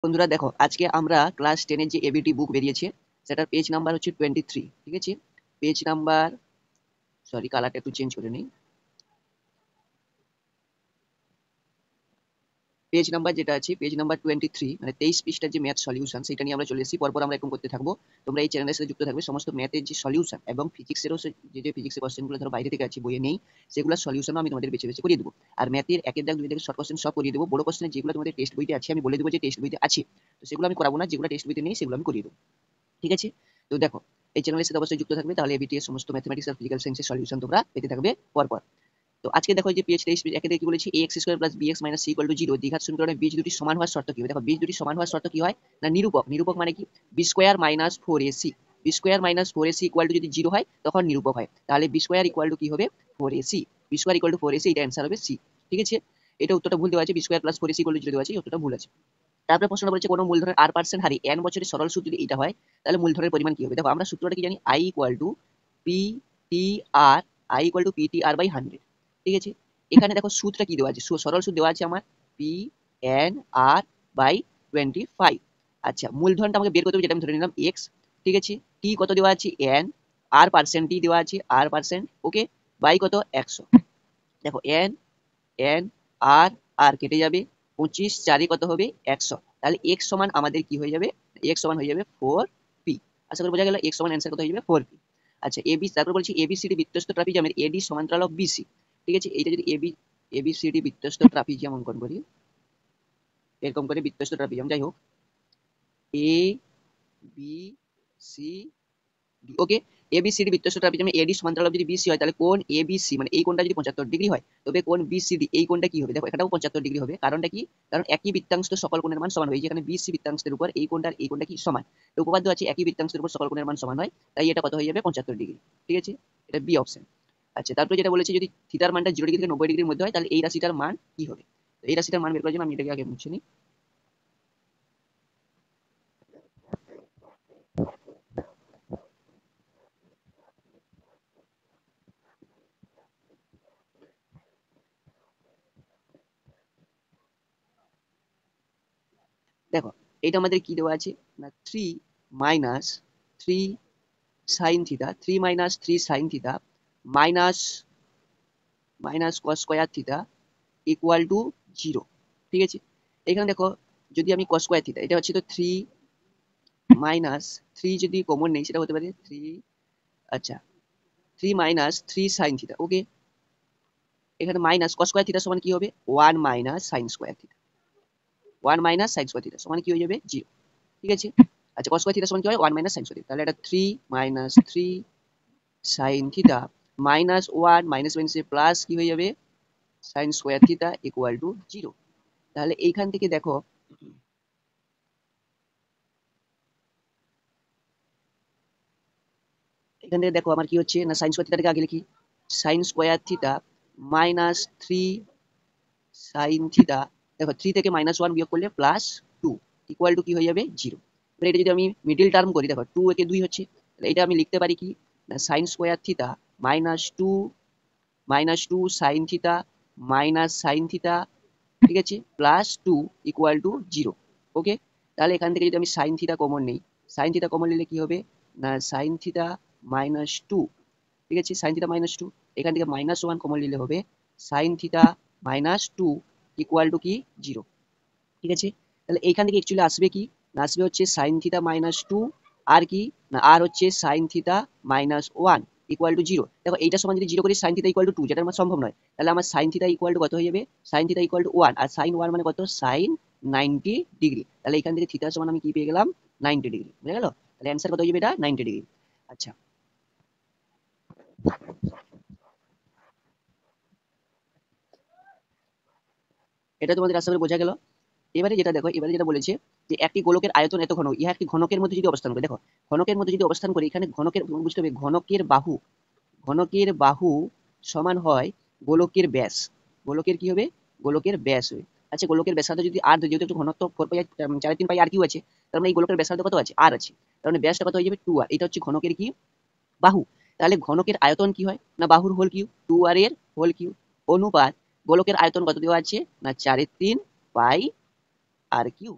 বন্ধুরা দেখো, আজকে আমরা ক্লাস 10 এর যে এবিটি বুক বেরিয়েছে সেটার পেজ নাম্বার হচ্ছে 23। ঠিক আছে, পেজ নাম্বার, সরি কালারটা একটু চেঞ্জ করে নিই। পেজ নাম্বার যেটা আছে, পেজ নাম্বার 23, মানে 23 পৃষ্ঠার যে ম্যাথ সলিউশন সেটা নিয়ে আমরা চলে এসেছি। পরপর আমরা এরকম করতে থাকবো। তোমরা এই চ্যানেলের সাথে যুক্ত থাকবে, সমস্ত ম্যাথের যে সলিউশন এবং ফিজিক্সেরও যে ফিজিক্সের কোশ্চেনগুলো ধরো বাইরে থেকে আছে, বইয়ে নেই, সেগুলো সলিউশনও আমি তোমাদের বেছে বেছে করিয়ে দেবো। আর ম্যাথের একের দাগ দুই দাগের শর্ট কোশ্চেন সব করিয়ে দেবো। বড় কোশ্চেন যেগুলো তোমাদের টেক্সট বইতে আছে আমি বলে দেবো যে টেক্সট বইতে আছে, তো সেগুলো আমি করাবো না। যেগুলো টেক্সট বইতে নেই সেগুলো আমি করিয়ে দেবো। ঠিক আছে, তো দেখো, এই চ্যানেলের সাথে অবশ্যই যুক্ত থাকবে, তাহলে এবিটি এর সমস্ত ম্যাথমেটিক্স আর ফিজিক্যাল সায়েন্সের সলিউশন তোমরা পেতে থাকবে পরপর। তো আজকে দেখো, এই যে পিএইচ 23 একে কি বলেছি, ax square plus bx minus c equal to 0 দ্বিঘাত সমীকরণে বীজ দুটি সমান হওয়ার শর্ত কি হবে। দেখো, বীজ দুটি সমান হওয়ার শর্ত কি হয় না, নিরূপক। নিরূপক মানে কি, b square minus 4ac, b square minus 4ac equal to যদি 0 হয় তখন নিরূপক হয়। তাহলে বি স্কয়ার ইকুয়াল টু কি হবে, 4ac, b square equal two 4ac, এটা অ্যান্সার হবে সি। ঠিক আছে, এটা উত্তরটা ভুল দেওয়া আছে, b square plus 4ac equal to 0 দেওয়া আছে, এই উত্তরটা ভুল আছে। তারপরে প্রশ্নটা বলেছে কোনো মূলধনের r% হারে n বছরের সরল সুদ যদি এটা হয় তাহলে মূলধনের পরিমাণ কি হবে। দেখো, আমরা সূত্রটা কি জানি, i equal to p t r, i equal to PTR by 100। ঠিক আছে, এখানে দেখো সুদটা কি দেওয়া আছে, সরল সুদ দেওয়া আছে আমার PNR বাই 25। আচ্ছা, মূলধনটা আমাকে বের করতে হবে, যেটা আমি ধরে নিলাম x। ঠিক আছে, টি কত দেওয়া আছে n, r% টি দেওয়া আছে r%, ওকে, বাই কত 100। দেখো n, এন, আর আর কেটে যাবে, 25 4 কত হবে 100। তাহলে x সমান আমাদের কি হয়ে যাবে, x সমান হয়ে যাবে 4p। আশা করি বোঝা গেল, x সমান অ্যান্সার কত হয়ে যাবে 4p। আচ্ছা, এবি, তারপর বলছি এবিসিডি বৃত্তস্থ ট্রাপিজিয়ামের এডি সমান্তরাল অফ বিসি। ঠিক আছে, এইটা যদি এবিসিডি বৃত্তস্থ ট্রাপিজিয়াম অঙ্কন করি, এরকম করে বৃত্তস্থ ট্রাপিজিয়াম, যাই হোক, A B C, okay, ABCD বৃত্তস্থ ট্রাপিজিয়ামে এডি সমান্তরাল যদি বিসি হয় তাহলে কোণ এবিসি, মানে এই কোণটা যদি 75 ডিগ্রি হয় তবে কোণ বিসিডি এই কোণটা কি হবে। দেখো, এটাও 75 ডিগ্রি হবে। কারণটা কি, কারণ একই বৃত্তাংশ সকল কোণের মান সমান হয়। যেখানে বিসি বৃত্তাংশের উপর এই কোণটা এই কোণটা কি সমান, তো উপপাদ্য আছে একই বৃত্তাংশের উপর সকল কোণের মান সমান হয়, তাই এটা কত হয়ে যাবে 75 ডিগ্রি। ঠিক আছে, এটা বি অপশন। আচ্ছা, তারপরে যেটা বলেছে যদি থিটার মানটা 0 ডিগ্রি থেকে 90 ডিগ্রির মধ্যে হয় তাহলে এই রাশিটার মান কি হবে। তো এই রাশিটার মান বের করার জন্য আমি এটাকে আগে মুছে নিই। দেখো, এটা আমাদের কি দেওয়া আছে না, 3 minus 3 sine theta, 3 minus 3 sine theta minus minus cos square theta equal to 0। ঠিক আছে, এখানে দেখো, যদি আমি কস স্কোয়ার থিটা, এটা হচ্ছে তো 3 মাইনাস 3, যদি কমন নেই সেটা হতে পারে 3, আচ্ছা 3 মাইনাস 3 সাইন থিটা, ওকে, এখানে মাইনাস কস স্কোয়ার থিটা সমান কি হবে 1 minus sine square theta, 1 minus sine square theta সমান কি হয়ে যাবে 0। ঠিক আছে, আচ্ছা কস স্কোয়ার থিটা সমান কি হয় 1 মাইনাস সাইন স্কোয়ার থিটা, তাহলে এটা 3 minus 3 sine theta minus 1 minus মাইনাসে প্লাস কি হয়ে যাবে sine square theta equal to 0। তাহলে এইখান থেকে দেখো, এখান থেকে দেখো আমার কি হচ্ছে না, সাইন স্কোয়ার থিটাটাকে আগে লিখি, sine square theta minus 3 sine theta, দেখো 3 থেকে -1 বিয়োগ করলে +2 ইকুয়াল টু কি হয়ে যাবে 0। এবার এটা যদি আমি মিডল টার্ম করি, দেখো 2 একে 2 হচ্ছে, তাহলে এটা আমি লিখতে পারি কি না, sine square theta -2 sine theta minus sine theta, ঠিক আছে, +2 ইকুয়াল টু 0। ওকে, তাহলে এখান থেকে যদি আমি সাইন থিটা কমন নেই, সাইন থিটা কমন নিলে কি হবে না, সাইন থিটা -2, ঠিক আছে, সাইন থিটা -2, এখান থেকে -1 কমন নিলে হবে সাইন থিটা -2 ইকুয়াল টু কি 0। ঠিক আছে, তাহলে এইখান থেকে অ্যাকচুয়ালি আসবে কি না, আসবে হচ্ছে সাইন থিটা -2 আর কি না, আর হচ্ছে সাইন থিটা -1 ইকুয়াল টু 0। দেখো, এইটা সমান যদি 0 করি সাইন থিটা ইকুয়াল টু 2, যেটা আমার সম্ভব নয়, তাহলে আমার সাইন থিটা ইকুয়াল টু কত হয়ে যাবে, সাইন থিটা ইকুয়াল টু 1, আর সাইন 1 মানে কত, সাইন 90 ডিগ্রি। তাহলে এখান থেকে থিটা সমান আমি কি পেয়ে গেলাম 90 ডিগ্রি, বুঝা গেল। তাহলে অ্যান্সার কত হয়ে যাবে, এটা 90 ডিগ্রি। আচ্ছা, এটা তোমাদের আশা করি বোঝা গেল। এবারে যেটা দেখো, এবারে যেটা বলেছে যে একটি গোলকের আয়তন এত ঘন, ইহা একটি ঘনকের মধ্যে যদি অবস্থান করে, দেখো ঘনকের মধ্যে যদি অবস্থান করে, এখানে ঘনকের বুঝতে হবে, ঘনকের বাহু সমান হয় গোলকের ব্যাস। গোলকের কি হবে, গোলকের ব্যাস হবে। আচ্ছা, গোলকের ব্যাসার্ধ যদি আর, যেহেতু একটু ঘনত্ব 4π/3 আর কিউ আছে, তার মানে এই গোলকের ব্যাসার্ধ কত আছে, আর আছে, তার মানে ব্যাসটা কত হয়ে যাবে 2r। এটা হচ্ছে ঘনকের কি, বাহু। তাহলে ঘনকের আয়তন কি হয় না, বাহুর হোল কিউ, 2r এর হোল কিউ, অনুপাত গোলকের আয়তন কত দেওয়া আছে না, 4/3 পাই আর কিউ।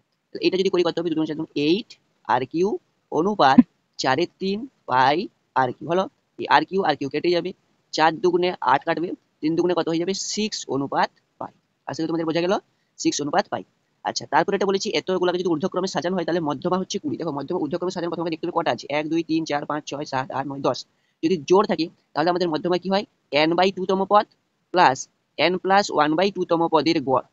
এটা যদি করি কত হবে, 2 × 4 8 আর কিউ অনুপাত 4/3 পাই আর কিউ হলো। এই আর কিউ কেটে যাবে, 4 দুগুণে 8 কাটবে, 3 দুগুণে কত হয়ে যাবে 6 অনুপাত পাই। আশা করি তোমাদের বোঝা গেল, 6 অনুপাত পাই। আচ্ছা, তারপরে এটা বলেছি এতগুলোকে যদি ঊর্ধ্বক্রমে সাজানো হয় তাহলে মধ্যমা হচ্ছে 20। দেখো মধ্যমা ঊর্ধ্বক্রমে সাজানো প্রথমে দেখতে হবে কটা আছে, 1 2 3 4 5 6 7 8 9 10। যদি জোড় থাকে তাহলে আমাদের মধ্যমা কি হয়, n/2 তম পদ প্লাস n + 1/2 তম পদের গড়।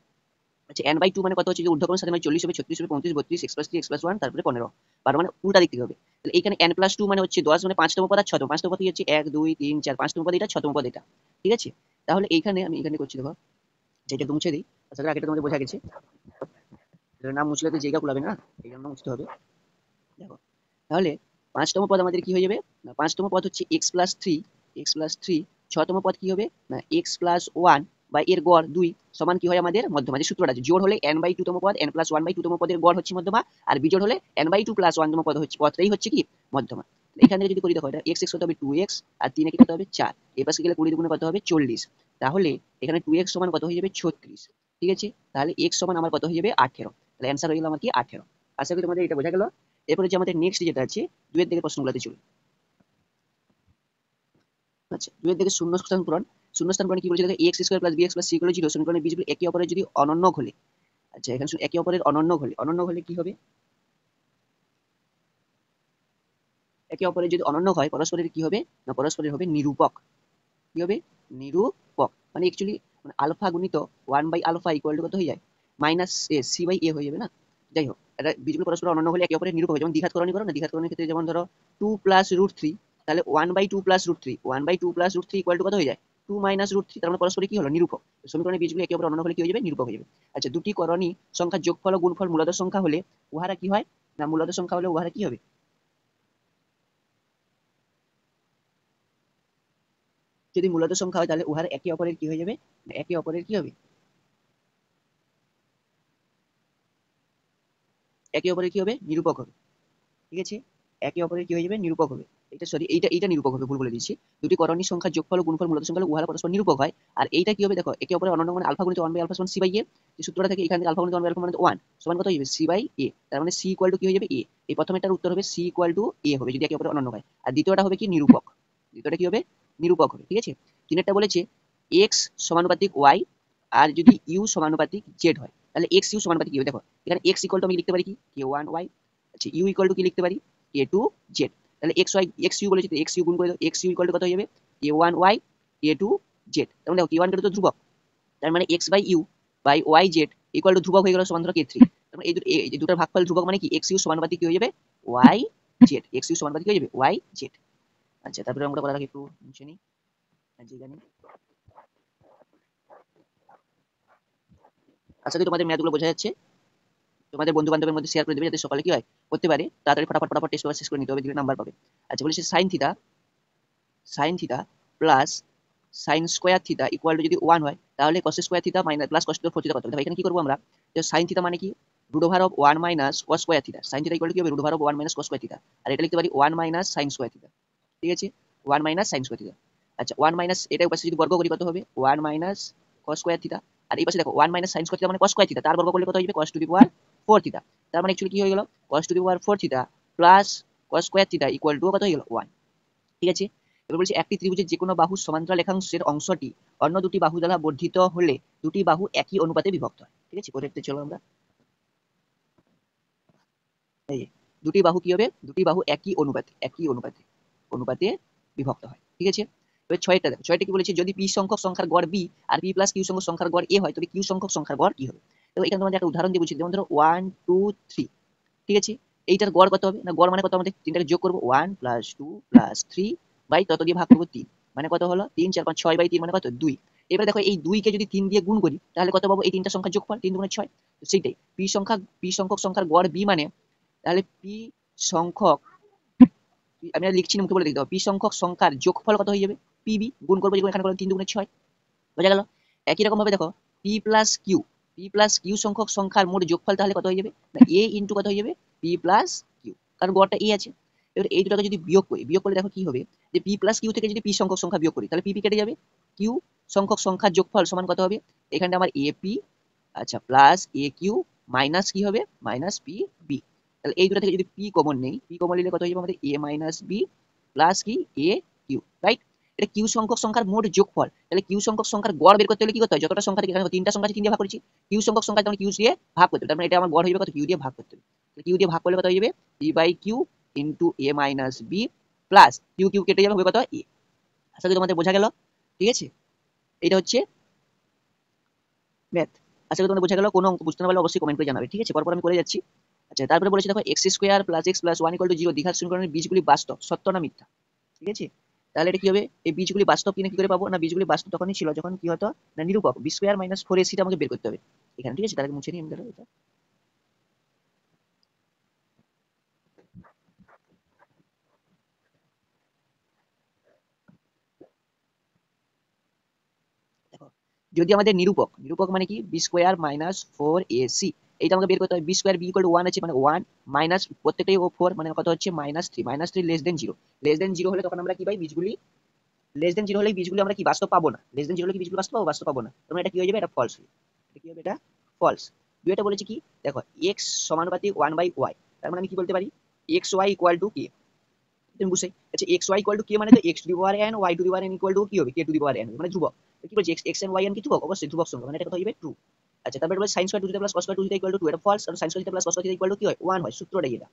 আচ্ছা, n/2 মানে কত হচ্ছে, যে ঊর্ধ্বক্রমে সাজানো 40 হবে, 36 হবে, 35 32 x + 3 x + 1 তারপরে 15 12 মানে উল্টা দিক থেকে হবে। তাহলে এখানে n + 2 মানে হচ্ছে 10 মানে 5 তম পদ আর 6 তম, 5 তম পদ কি হচ্ছে 1 2 3 4 5 তম পদ এটা, 6 তম পদ এটা। ঠিক আছে, তাহলে এইখানে আমি এখানে করছি দেখো, যেটা একটু মুছে দিই, আশা করি আগেটা তোমাদের বোঝা গেছে। এটার নাম মুছলে তো জায়গা কুলাবে না, এই জন্য মুছতে হবে। দেখো তাহলে 5তম পদ আমাদের কি হয়ে যাবে না, 5তম পদ হচ্ছে x + 3 x + 3। 6তম পদ কি হবে না x + 1 বা এর গড় 2 সমান কি হয় আমাদের মধ্যমা। যে সূত্রটা আছে, জোড় হলে n/2 তম পদ, n + 1/2 তম পদের গড় হচ্ছে মধ্যমা, আর বিজোড় হলে n/2 + 1 তম পদ হচ্ছে, পদটাই হচ্ছে কি মধ্যমা। এখান থেকে যদি করি দেখো, এটা x কত হবে 2x আর 3 কত হবে 4, এই পাশে গেলে 20 দুগুণে কত হবে 40। তাহলে এখানে 2x সমান কত হয়ে যাবে 36। ঠিক আছে, তাহলে x সমান আমার কত হয়ে যাবে 18। তাহলে অ্যান্সার হয়ে গেল আমার কি 18। আশা করি তোমাদের এটা বোঝা গেল। এরপরে যে আমাদের নেক্সট যেটা আছে, দুয়ের দিকে প্রশ্নগুলোতে চলুন। আচ্ছা, দুয়ের দিকে শূন্যস্থান পূরণ। শূন্যস্থান পূরণে কি বলেছে দেখো, ax² + bx + c = 0 সমীকরণের বীজগুলো একে অপরের যদি অনন্য হলে। আচ্ছা, এখানে একে অপরের অনন্য হলে কি হবে, একে অপরের যদি অনন্য হয় পরস্পরের কি হবে না, পরস্পরের হবে নিরূপক। কি হবে, নিরূপক। মানে অ্যাকচুয়ালি মানে আলফা গুণিত 1/α = কত হয়ে যায় c/a হয়ে যাবে না। যাই হোক, এটা বীজগুলো পরস্পর অনন্য হলে একে অপরের নিরূপক হয়। যেমন দ্বিঘাতকরণী করো না, দ্বিঘাতকরণের ক্ষেত্রে যেমন ধরো 2 + √3, তাহলে 1/2 + √3 1/2 + √3 = কত হয়ে যায় 2 - √3, তার মানে পরস্পর কি হলো নিরূপক। সমীকরণের বীজগুলো একে অপরের অনন্য হলে কি হয়ে যাবে নিরূপক হয়ে যাবে। আচ্ছা, দুটি করণী সংখ্যার যোগফল ও গুণফল মূলদ সংখ্যা হলে উহারা কি হয় না, মূলদ সংখ্যা হলে উহারা কি হবে, যদি মূলদ সংখ্যা হয় তাহলে উহারা একে অপরের কি হয়ে যাবে, একে অপরের কি হবে, একে অপরের কি হবে নিরূপক হবে। ঠিক আছে, একে অপরের কি হয়ে যাবে নিরূপক হবে। এটা সরি, এইটা নিরূপক হবে, ভুল বলে দিচ্ছি। দুটি করণী সংখ্যার যোগফল ও গুণফল মূলদ সংখ্যা হলে উহারা পরস্পর নিরূপক হয়। আর এইটা কি হবে দেখো, একে অপরের অনন্য মানে আলফা গুণিত 1/α সমান c/a। যে সূত্রটা থেকে এখান থেকে আলফা গুণিত 1/α মানে 1 সমান কত হয়ে যাবে c/a। তার মানে c = কি হয়ে যাবে a। এই প্রথমেরটার উত্তর হবে c = a হবে যদি একে অপরের অনন্য হয়। আর দ্বিতীয়টা হবে কি নিরূপক, দ্বিতীয়টা কি হবে নিরূপক হবে। ঠিক আছে, তিনেরটা বলেছে x সমানুপাতিক y আর যদি u সমানুপাতিক z হয় তাহলে x u সমানুপাতিক কি হবে, দেখো এখানে x = আমি লিখতে পারি কি k1y। আচ্ছা, u = কি লিখতে পারি k2z। তাহলে xu বলেছি, তো xu গুণ করে দাও, xu = কত হয়ে যাবে k1y k2z। তার মানে দেখো k1 তো ধ্রুবক, তার মানে x/u/yz = ধ্রুবক হয়ে গেল সমান ধরো k3। তার মানে এই দুটোর ভাগফল ধ্রুবক মানে কি xu সমানুপাতিক কি হয়ে যাবে yz, xu সমানুপাতিক কি হয়ে যাবে yz। আচ্ছা, তারপরে আমরা কথা একটু মুছে নিই, জানি আশা করি তোমাদের ম্যাথগুলো বোঝা যাচ্ছে। তোমাদের বন্ধু বান্ধবের মধ্যে শেয়ার করে দেবে যাতে সকালে কি হয় করতে পারে, তাড়াতাড়ি ফটাফট টেস্ট পেপার শেষ করে নিতে হবে, দিলে নাম্বার পাবে। আচ্ছা, বলেছে sin theta plus sin square theta equal to যদি 1 হয় তাহলে cos square theta minus plus cos square theta কত হবে। এখানে কি করব আমরা, যে sin থিটা মানে কি √1 - cos square theta, sin theta equal to কি হবে √1 - cos স্কয়ার থিটা। আর এটা লিখতে পারি 1 - sin স্কয়ার থিটা। ঠিক আছে, 1 - sin স্কয়ার থিটা। আচ্ছা, 1 মাইনাস এটা পাশে যদি বর্গ করি কত হবে 1 - cos স্কয়ার থিটা। আর এই পাশে দেখো 1 - sin স্কয়ার থিটা মানে cos স্কয়ার থিটা, তার বর্গ করলে কত হয়ে যাবে cos two the power 4 theta. তার মানে অ্যাকচুয়ালি কি হয়ে গেল cos two the power 4 theta plus cos square theta equal to কত হয়ে গেল 1। ঠিক আছে, এবার বলছি একটি ত্রিভুজের যে কোনো বাহুর সমান্তরাল রেখাংশের অংশটি অন্য দুটি বাহু দ্বারা বর্ধিত হলে দুটি বাহু একই অনুপাতে বিভক্ত হয়। ঠিক আছে, করে দেখতে চলো আমরা। এই যে, দুটি বাহু কি হবে, দুটি বাহু একই অনুপাতে বিভক্ত হয়। ঠিক আছে, এবার ছয়টা দেখো, ছয়টা কি বলেছে, যদি p সংখ্যক সংখ্যার গড় b আর p + q সংখ্যক সংখ্যার গড় a হয় তবে q সংখ্যক সংখ্যার গড় কি হবে। তো এখানে তোমাদের একটা উদাহরণ দিয়ে বুঝিয়ে দিই, যেমন ধরো 1 2 3। ঠিক আছে, এইটার গড় কত হবে না, গড় মানে কত, আমাদের তিনটাকে যোগ করবো 1 + 2 + 3 বাই তত দিয়ে ভাগ করবো 3, মানে কত হলো 3 4 5 6/3 মানে কত 2। এবারে দেখো এই 2 কে যদি 3 দিয়ে গুণ করি তাহলে কত পাবো, এই তিনটা সংখ্যার যোগফল 3 2 6। তো সেইটাই p সংখ্যক সংখ্যার গড় b মানে, তাহলে সংখ্যক আমি আর লিখছি না, মুখে বলে দিতে হবে, পি সংখ্যক সংখ্যার যোগফল কত হয়ে যাবে পিবি, গুণ করবো যেগুলো এখানে করলাম 3 2 6। বোঝা গেল। একই রকম ভাবে দেখো p + q সংখ্যক সংখ্যার মোট যোগফল তাহলে কত হয়ে যাবে না a ইনটু কত হয়ে যাবে p + q, কারণ গড়টা a আছে। এবার এই দুটোকে যদি বিয়োগ করলে দেখো কি হবে, যে p + q থেকে যদি p সংখ্যক সংখ্যা বিয়োগ করি তাহলে p কেটে যাবে, q সংখ্যক সংখ্যার যোগফল সমান কত হবে, এখানে আমার ap আচ্ছা প্লাস aq মাইনাস কি হবে, মাইনাস পি বি। তাহলে এই দুটো থেকে যদি পি কমন নেই, পি কমন নিলে কত হয়ে যাবে আমাদের এ মাইনাস বি প্লাস কি এ কিউ, রাইট। এটা কিউ সংখ্যক সংখ্যার মোট যোগফল। তাহলে কিউ সংখ্যক সংখ্যার গড় বের করতে হলে কি করতে হয়, যতটা সংখ্যা থেকে এখানে তিনটা সংখ্যা আছে, তিন দিয়ে ভাগ করেছি, কিউ সংখ্যক সংখ্যা তাহলে কিউ দিয়ে ভাগ করতে হবে, তার মানে এটা আমার গড় হয়ে যাবে কত, কিউ দিয়ে ভাগ করতে হবে। কিউ দিয়ে ভাগ করলে কত হয়ে যাবে, p by q into a minus b plus q q কেটে যাবে, হবে কত এ। আশা করি তোমাদের বোঝা গেল, ঠিক আছে। এটা হচ্ছে ম্যাথ। আশা করি তোমাদের বোঝা গেল। কোনো অঙ্ক বুঝতে না পারলে অবশ্যই কমেন্ট করে জানাবে, ঠিক আছে। পরপর আমি করে যাচ্ছি। আচ্ছা, তারপরে বলেছে দেখো x square plus x plus one equal to zero দ্বিঘাত সমীকরণের বীজগুলি বাস্তব, সত্য না মিথ্যা, ঠিক আছে। তাহলে এটা কি হবে, এই বীজগুলি বাস্তব কিনা কি করে পাবো, না বীজগুলি বাস্তব তখনই ছিল যখন কি হতো, না নিরূপক বি স্কোয়ার মাইনাস ফোর এসিটা আমাকে বের করতে হবে এখানে, ঠিক আছে। তাহলে মুছে নিই আমি এটা। দেখো, যদি আমাদের নিরূপক, নিরূপক মানে কি, b square minus four a c, এইটা আমাকে বের করতে হবে। B square b equal to one আছে মানে ওয়ান, মাইনাস প্রত্যেকটাই ও ফোর মানে কত হচ্ছে minus three, minus three less than zero. Less than zero হলে তখন আমরা কি পাই, বীজগুলি লেস দেন জিরো হলে বীজগুলো আমরা কি বাস্তব পাবো না, লেস দেন জিরো হলে কি বীজগুলো বাস্তব পাবো, বাস্তব পাবো না, তখন এটা কি হয়ে যাবে, এটা ফলস। এটা কি হবে, এটা ফলস। দুইটা বলেছি কি, দেখো এক্স সমানুপাতিক ওয়ান বাই ওয়াই, তার মানে আমি কি বলতে পারি, এক্স ওয়াই ইকুয়াল টু কি, তুমি বুঝছো। আচ্ছা, x y equal to k মানে তো x to the power n, y to the power n equal to কি হবে, কে টু দি পাওয়ার এন, মানে ধ্রুবক। কি বলছি, x x and y n কি ধ্রুবক, অবশ্যই ধ্রুবক সংখ্যা, মানে এটা কত হবে, ট্রু। আচ্ছা, তারপরে বলে sin square two theta plus cos square two theta equal to 2, এটা ফলস, কারণ sin square theta plus cos square theta equal to কি হয়, 1 হয়, সূত্রটাই এটা।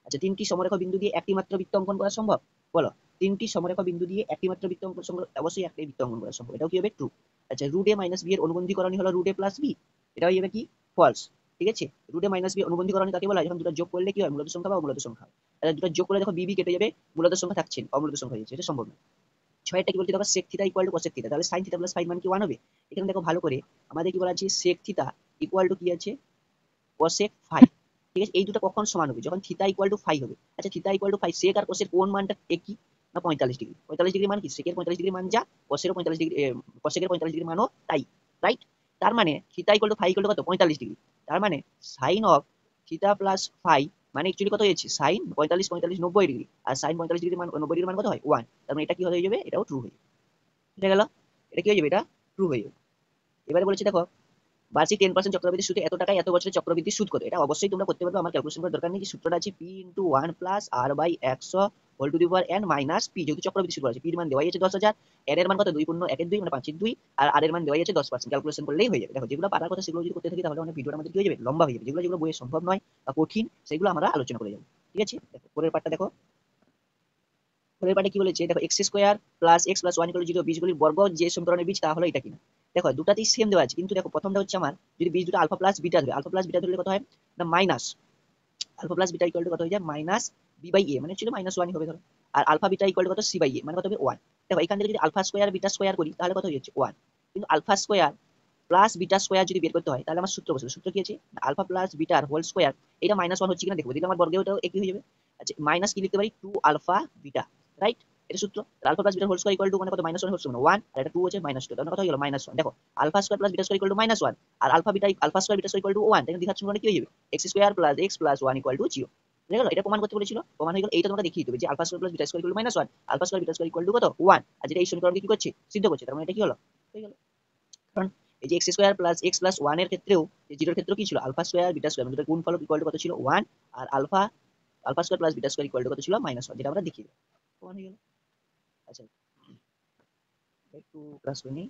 আচ্ছা, তিনটি সমরেখা বিন্দু দিয়ে একটি মাত্র বৃত্ত অঙ্কন করা সম্ভব, বলো। তিনটি সমরেখা বিন্দু দিয়ে একটি মাত্র বৃত্ত অঙ্কন সম্ভব, অবশ্যই একটাই বৃত্ত অঙ্কন করা সম্ভব, এটাও কি হবে, ট্রু। আচ্ছা, রুট এ মাইনাস বি এর অনুবন্ধীকরণই হলো রুট এ প্লাস বি, এটাও হবে কি, ফলস, ঠিক আছে। রুট এ মাইনাস বি অনুবন্ধীকরণ কাকে বলা হয়, যখন দুটো যোগ করলে কি হয়, মূলত সংখ্যা বা অমূলত সংখ্যা হয়। তাহলে দুটো যোগ করলে দেখো বি বি কেটে যাবে, মূলত সংখ্যা থাকছে, অমূলত সংখ্যা হয়ে যাচ্ছে, এটা সম্ভব না। ছয়টা কি বলতে, দেখো sec theta equal two cosec theta, তাহলে sin থিটা প্লাস ফাই মান কি 1 হবে। এখানে দেখো ভালো করে, আমাদের কি বলা আছে, sec থিটা ইকুয়াল টু কি আছে, cosec ফাই, ঠিক আছে। এই দুটো কখন সমান হবে, যখন থিটা ইকুয়াল টু ফাই হবে। আচ্ছা, theta equal to phi, sec আর cos এর কোন মানটা একই, না 45 ডিগ্রি। 45 ডিগ্রি মান কি, sec এর 45 ডিগ্রি মান যা, cos এর 45 ডিগ্রি, cosec এর 45 ডিগ্রি মানও তাই, রাইট। তার মানে theta equal to phi equal to কত, 45 ডিগ্রি। তার মানে sin of theta plus phi মানে অ্যাকচুয়ালি কত হয়েছে, sin 45 45 90 ডিগ্রি, আর sin 45 ডিগ্রি মান 90 ডিগ্রি মান কত হয়, 1। তার মানে এটা কি হয়ে যাবে, এটাও ট্রু হয়ে যাবে, বুঝা গেল। এটা কি হয়ে যাবে, এটা ট্রু হয়ে যাবে। এবারে বলেছি দেখো, বার্ষিক 10% চক্রবৃদ্ধি সুদে এত টাকায় এত বছরের চক্রবৃদ্ধি সুদ কত, এটা অবশ্যই তোমরা করতে পারবে, আমার ক্যালকুলেশন করার দরকার নেই। যে সূত্রটা আছে p into one plus r by 100 whole to the power n minus p, যেহেতু চক্রবৃদ্ধি সুদ আছে, পির মান দেওয়াই আছে 10,000, এর মান কত 2 পূর্ণ 1 2 মানে 5 2, আর এর মান দেওয়াই আছে 10%, ক্যালকুলেশন করলেই হয়ে যাবে। দেখো, যেগুলো পারার কথা সেগুলো যদি করতে থাকি তাহলে অনেক ভিডিওটা আমাদের কি হয়ে যাবে, লম্বা হয়ে যাবে। যেগুলো যেগুলো বইয়ে সম্ভব নয় বা কঠিন, সেগুলো আমরা আলোচনা করে যাবো, ঠিক আছে। দেখো পরের পার্টটা দেখো, পরের পার্টে কি বলেছে, দেখো x square plus x plus one equal to zero বীজগুলির বর্গ যে সমীকরণের বীজ তা হলো এটা কিনা। দেখো দুটাতেই সেম দেওয়া আছে, কিন্তু দেখো প্রথমটা হচ্ছে আমার, যদি বীজ দুটো আলফা প্লাস বিটা ধরে, আলফা প্লাস বিটা ধরলে কত হয়, না মাইনাস, alpha plus beta equal to কত হয়ে যায়, মাইনাস বি বাই এ, মানে ছিল মাইনাস ওয়ান হবে ধরো। আর আলফা বিটা ইকুয়াল টু কত, সি বাই এ, মানে কত হবে, ওয়ান। দেখো এখান থেকে যদি আলফা স্কোয়ার বিটা স্কোয়ার করি তাহলে কত হয়ে যাচ্ছে, ওয়ান। কিন্তু alpha square plus beta square যদি বের করতে হয় তাহলে আমার সূত্র বসে, সূত্র কি আছে, আলফা প্লাস বিটার হোল স্কোয়ার, এটা মাইনাস ওয়ান হচ্ছে কিনা দেখবো, দিলে আমার বর্গেও ওটাও একই হয়ে যাবে। আচ্ছা, মাইনাস কি লিখতে পারি, টু আলফা বিটা, রাইট। এটা সূত্র। আলফা প্লাস বিটার হোল স্কোয়ার ইকুয়াল টু মানে কত, মাইনাস ওয়ান হচ্ছে মানে ওয়ান, আর এটা টু হচ্ছে মাইনাস টু, তাহলে কত হয়ে গেল, মাইনাস ওয়ান। দেখো alpha square plus beta square equal to minus one, আর alpha square beta square equal to one, তাহলে দ্বিঘাত সমীকরণে কি হয়ে যাবে, x square plus x plus one equal to zero. বুঝা গেল, এটা প্রমাণ করতে বলেছিল, প্রমাণ হয়ে গেল। এইটা তোমরা দেখিয়ে দেবে যে alpha square plus beta square equal to minus one, alpha square beta square equal to কত, ওয়ান, আর যেটা এই সমীকরণকে কি করছে, সিদ্ধ করছে, তার মানে এটা কি হলো, হয়ে গেল। কারণ এই যে x square plus x plus one এর ক্ষেত্রেও, জিরোর ক্ষেত্রেও কি ছিল, আলফা স্কোয়ার বিটা স্কোয়ার, মানে গুণ ফল ইকুয়াল টু কত ছিল, ওয়ান, আর alpha alpha square plus beta square equal to কত ছিল, মাইনাস ওয়ান, যেটা আমরা দেখিয়ে দেবো, প্রমাণ হয়ে গেল। আচ্ছা, একটু ক্লাস করে নিই,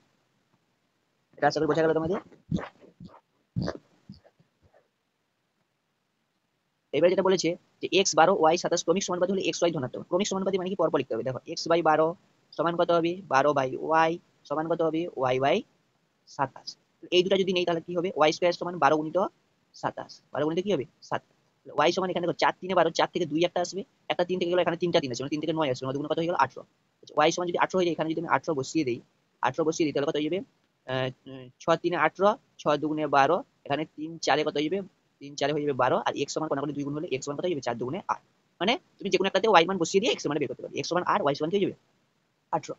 এটা আশা করি বোঝা গেল তোমাদের। এবারে যেটা বলেছে যে এক্স 12 ওয়াই 27 ক্রমিক সমানুপাতি হলে এক্স ওয়াই ধনাত্মক। ক্রমিক সমানুপাতি মানে কি, পরপর লিখতে হবে। দেখো এক্স বাই 12 সমান কত হবে, 12 বাই ওয়াই সমান কত হবে, ওয়াই বাই 27। এই দুটো যদি নেই তাহলে কি হবে, ওয়াই স্কোয়ার সমান 12 গুণিত 27, 12 গুণিত কি হবে 7। ওয়াই সমান এখানে দেখো 4 3 12, 4 থেকে 2 একটা আসবে, একটা 3 থেকে গেল, এখানে তিনটা 3 আছে, মানে 3 থেকে 9 আসবে, 9 দুগুণ কত হয়ে গেল 18। ওয়াই সমান যদি 18 হয়ে যায়, এখানে যদি আমি 18 বসিয়ে দিই, 18 বসিয়ে দিই তাহলে কত হয়ে যাবে, 6 3 18, 6 দুগুণে 12, এখানে 3 4 কত হয়ে যাবে, 3 4 হয়ে যাবে 12, আর এক্স সমান কোনাকুনি 2 গুণ হলে এক্স সমান কত হয়ে যাবে, 4 দুগুণে 8। মানে তুমি যে কোনো একটাতে ওয়াই মান বসিয়ে দিয়ে এক্স মানে বের করতে পারবে, এক্স সমান 8, ওয়াই সমান কি হয়ে যাবে 18।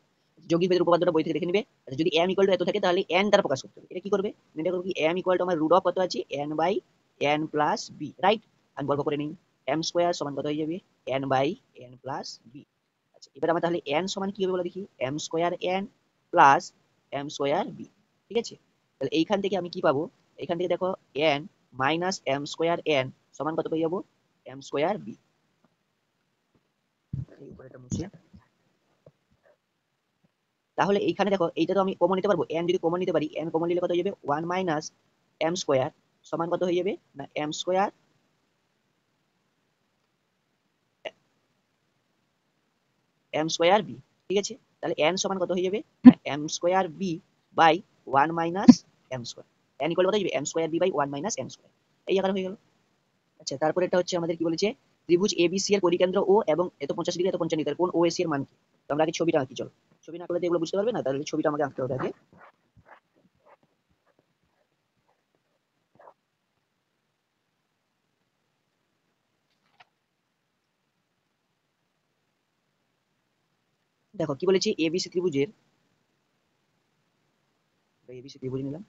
যৌগিক ভেদের উপপাদ্যটা বই থেকে দেখে নিবে। আচ্ছা, যদি m ইকুয়াল টু এত থাকে তাহলে n দ্বারা প্রকাশ করতে হবে। এটা কি করবে, এটা করবে কি, m ইকুয়াল টু আমার রুট অফ কত আছে, n by n plus b, right. আমি বর্গ করে নিই, m স্কয়ার সমান কত হয়ে যাবে, n by n plus b। আচ্ছা, এবার আমরা তাহলে n সমান কি হবে বলে দেখি, m square n plus m square b, ঠিক আছে। তাহলে এইখান থেকে আমি কি পাবো, এইখান থেকে দেখো n minus m square n সমান কত পেয়ে যাবো এম স্কোয়ার বি। এই উপরেটা মুছে, তাহলে এইখানে দেখো এইটা তো আমি কমন নিতে পারবো, এন যদি কমন নিতে পারি, এন কমন নিলে কত হয়ে যাবে 1 মাইনাস এম স্কোয়ার সমান কত হয়ে যাবে না এম স্কোয়ার বি। ঠিক আছে, তাহলে এন সমান কত হয়ে যাবে m square b by 1 minus m square. N equal to হয়ে যাবে m square b by 1 minus m square. এই আকারে হয়ে গেল। আচ্ছা, তারপরে এটা হচ্ছে আমাদের কি বলেছে, ত্রিভুজ এবিসি এর পরিকেন্দ্র ও এবং এত 50 ডিগ্রি এত 55 ডিগ্রি, কোন ওএসি এর মান কি? তো আমরা আগে ছবিটা আঁকি, চলো। ছবি না করলে তো এগুলো বুঝতে পারবে না, তাহলে ছবিটা আমাকে আঁকতে হবে আগে। দেখো কি বলেছি, এবিসি ত্রিভুজের, এবিসি ত্রিভুজ নিলাম,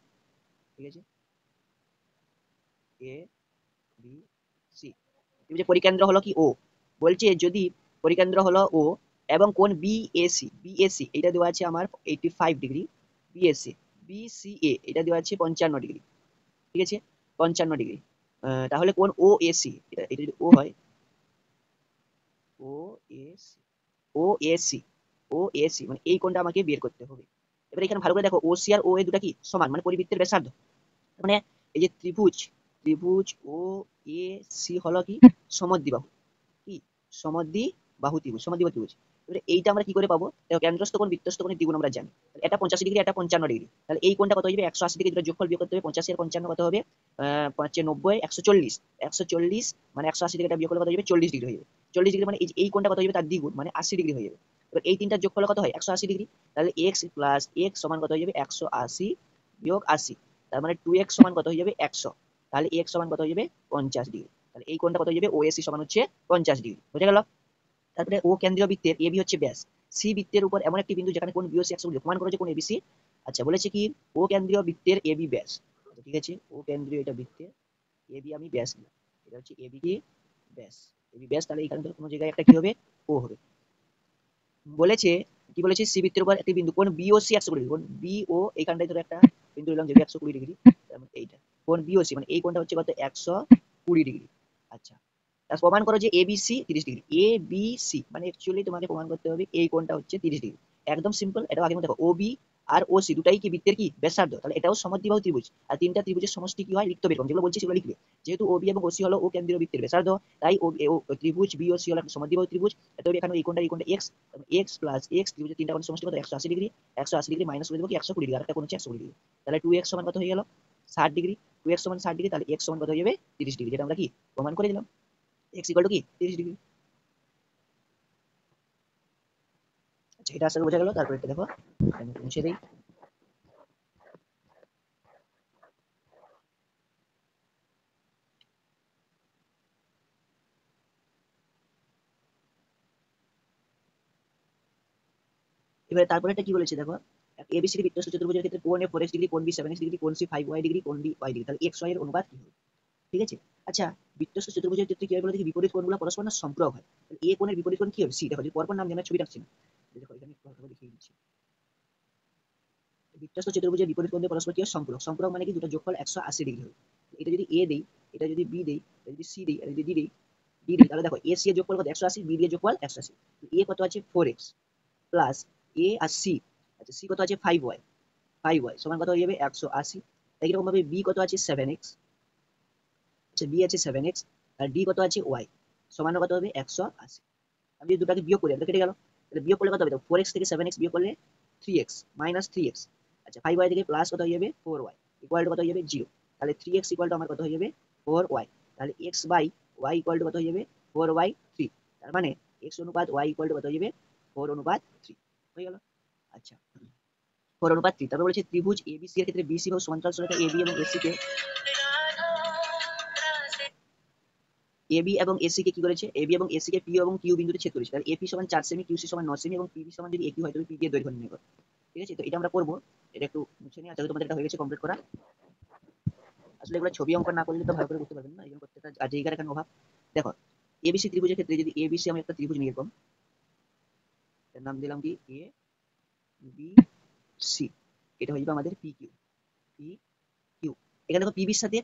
ঠিক আছে, এ বি সি ত্রিভুজের পরিকেন্দ্র হলো কি ও। বলছে যদি পরিকেন্দ্র হলো ও এবং কোণ বিএসি এটা দেওয়া আছে আমার 85 ডিগ্রি, বিএসি বিসিএ এটা দেওয়া আছে 55 ডিগ্রি, ঠিক আছে, 55 ডিগ্রি। তাহলে কোণ ও এসি, এটা যদি ও হয়, ও এসি ও এসি ও এসি মানে এই কোণটা আমাকে বের করতে হবে। এবার এখানে ভালো করে দেখো, ও সি আর ও এ দুটা কি সমান, মানে পরিবৃত্তের ব্যাসার্ধ। মানে এই যে ত্রিভুজ, ত্রিভুজ ও এ সি হলো কি সমদ্বিবাহু, কি সমদ্বিবাহু ত্রিভুজ, সমদ্বিবাহু ত্রিভুজ। এবারে এইটা আমরা কি করে পাবো, দেখো কেন্দ্রস্থ কোণ বৃত্তস্থ কোণের দ্বিগুণ আমরা জানি। তাহলে এটা 85 ডিগ্রি, এটা 55 ডিগ্রি, তাহলে এই কোণটা কত হয়ে যাবে 180 ডিগ্রি, দুটো যোগফল বিয়োগ করতে হবে, 85 আর 55 কত হবে 90, 140, 140 মানে 180 ডিগ্রি বিয়োগ করলে কত হয়ে যাবে 40 ডিগ্রি হয়ে যাবে। 40 ডিগ্রি মানে এই কোণটা কত হয়ে যাবে তার দ্বিগুণ মানে 80 ডিগ্রি হয়ে যাবে। এবার এই তিনটা যোগফল কত হয় 180 ডিগ্রি, তাহলে এক্স প্লাস এক্স সমান কত হয়ে যাবে 180 বিয়োগ 80, তার মানে 2x সমান কত হয়ে যাবে 100, তাহলে এক্স সমান কত হয়ে যাবে 50 ডিগ্রি। তাহলে এই কোণটা কত হয়ে যাবে ওএসি সমান হচ্ছে 50 ডিগ্রি, বুঝে গেল। তারপরে ও কেন্দ্রীয় বৃত্তের এবি হচ্ছে ব্যাস, সি বৃত্তের উপর এমন একটি বিন্দু যেখানে কোণ বিওসি 100 ডিগ্রি, প্রমাণ করেছে কোণ এবিসি। আচ্ছা, বলেছে কি ও কেন্দ্রীয় বৃত্তের এবি ব্যাস। আচ্ছা, ঠিক আছে, ও কেন্দ্রীয় এটা বৃত্তের এবি আমি ব্যাস নিলাম, এটা হচ্ছে এবি কি ব্যাস, এবি ব্যাস, তাহলে এখানে কোনো জায়গায় একটা কি হবে ও হবে। বলেছে কি বলেছে, সি বৃত্তের উপর একটি বিন্দু কোণ বিওসি 120 ডিগ্রি, কোণ বিও এইখানটায় ধরে একটা বিন্দু নিলাম যেটা 120 ডিগ্রি, এইটা কোণ বিওসি মানে এই কোণটা হচ্ছে কত 120 ডিগ্রি। আচ্ছা, তার প্রমাণ করো যে ABC 30 degree, A B C মানে অ্যাকচুয়ালি তোমাকে প্রমাণ করতে হবে এই কোণটা হচ্ছে 30 ডিগ্রি, একদম সিম্পল। এটাও আগে দেখো ওবি আর ওসি দুটাই কি বৃত্তের কি ব্যাসার্ধ, তাহলে এটাও সমদ্বিবাহু ত্রিভুজ, আর তিনটা ত্রিভুজের সমষ্টি কি হয় লিখতে হবে, যেগুলো বলছি সেগুলো লিখবে। যেহেতু ওবি এবং ওসি হলো ও কেন্দ্রীয় বৃত্তের ব্যাসার্ধ, তাই ত্রিভুজ বিওসি হলো একটা সমদ্বিবাহু ত্রিভুজ। তবে এখানে এই কোণটা এক্স, এক্স প্লাস এক্স ত্রিভুজের তিনটা কোণের সমষ্টি কত 180 ডিগ্রি, 180 ডিগ্রি মাইনাস করে দেবো কি 120 ডিগ্রি, আর একটা কোণ হচ্ছে 120 ডিগ্রি, তাহলে 2x সমান কত হয়ে গেল 60 ডিগ্রি, 2x সমান 60 ডিগ্রি, তাহলে x সমান কত হয়ে যাবে 30 ডিগ্রি, যেটা আমরা কি প্রমাণ করে দিলাম, x ইকুয়াল টু কি 30 ডিগ্রি। আচ্ছা, এটা আসলে বোঝা গেল। তারপর এটা দেখো আমি মুছে দিই। এবারে তারপরে এটা কি বলেছে দেখো, এবিসিডি বৃত্তস্থ চতুর্ভুজের ক্ষেত্রে কোণ এ 4x ডিগ্রি, কোণ বি 7x ডিগ্রি, কোণ সি 5y ডিগ্রি, কোণ ডি y ডিগ্রি, তাহলে x y এর অনুপাত কি হবে? ঠিক আছে। আচ্ছা, বৃত্তস্থ চতুর্ভুজের ক্ষেত্রে কি হয় বলে দেখি, বিপরীত কোণগুলো পরস্পর না সম্পূরক হয়। তাহলে এ কোণের বিপরীত কোণ কি হবে সি, দেখো যদি পরপর নাম দিয়ে আমরা ছবি রাখছি না, দেখো এখানে একটু ভালো করে দেখিয়ে দিচ্ছি। বৃত্তস্থ চতুর্ভুজের বিপরীত কোণ দিয়ে পরস্পর কি হয় সম্পূরক, সম্পূরক মানে কি দুটো যোগফল 180 ডিগ্রি হবে। এটা যদি এ দেই, এটা যদি বি দেই, এটা যদি সি দেই, এটা যদি ডি দেই, তাহলে দেখো এ সি এর যোগফল কত 180, বি এর যোগফল 180, এ কত আছে 4x প্লাস এ আর সি, আচ্ছা সি কত আছে 5y, 5y সমান কত হয়ে যাবে 180। এইরকম ভাবে বি কত আছে 7x, আচ্ছা বি আছে 7x, আর ডি কত আছে y সমান কত হবে 180। আমি যদি দুটাকে বিয়োগ করি, এটা কেটে গেল, তাহলে বিয়োগ করলে কত হবে, 4x থেকে 7x বিয়োগ করলে 3x মাইনাস 3x, আচ্ছা 5y থেকে প্লাস কত হয়ে যাবে 4y ইকুয়াল টু কত হয়ে যাবে 0, তাহলে 3x ইকুয়াল টু আমার কত হয়ে যাবে 4y, তাহলে x by y equal to কত হয়ে যাবে 4/3, তার মানে x অনুপাত y ইকুয়াল টু কত হয়ে যাবে 4/3 হয়ে গেল। আচ্ছা, 4/3। তারপর বলেছে ত্রিভুজ এবিসি এর ক্ষেত্রে বিসি বাহু সমান্তরাল রেখা এবি এবং এসি কে, এবি এবং এসি কে কি করেছে, এবি এবং এসি কে পি এবং কিউ বিন্দুতে ছেদ করেছে, তাহলে এপি সমান 4 সেমি, কিউসি সমান 9 সেমি এবং পিবি সমান যদি একই হয় তবে পিবি এর দৈর্ঘ্য নির্ণয় করো। ঠিক আছে, তো এটা আমরা করবো, এটা একটু মুছে নিয়ে। আচ্ছা, তোমাদের এটা হয়ে গেছে কমপ্লিট করা। আসলে এগুলো ছবি অঙ্কন না করলে তো ভালো করে বুঝতে পারবেন না, এই জন্য করতে আজ এইখানে এখানে অভাব। দেখো এবিসি ত্রিভুজের ক্ষেত্রে যদি এবিসি আমি একটা ত্রিভুজ নিয়ে এরকম, এর নাম দিলাম কি এ বি সি, এটা হয়ে যাবে আমাদের পি কিউ, পি কিউ। এখানে দেখো পিবির সাথে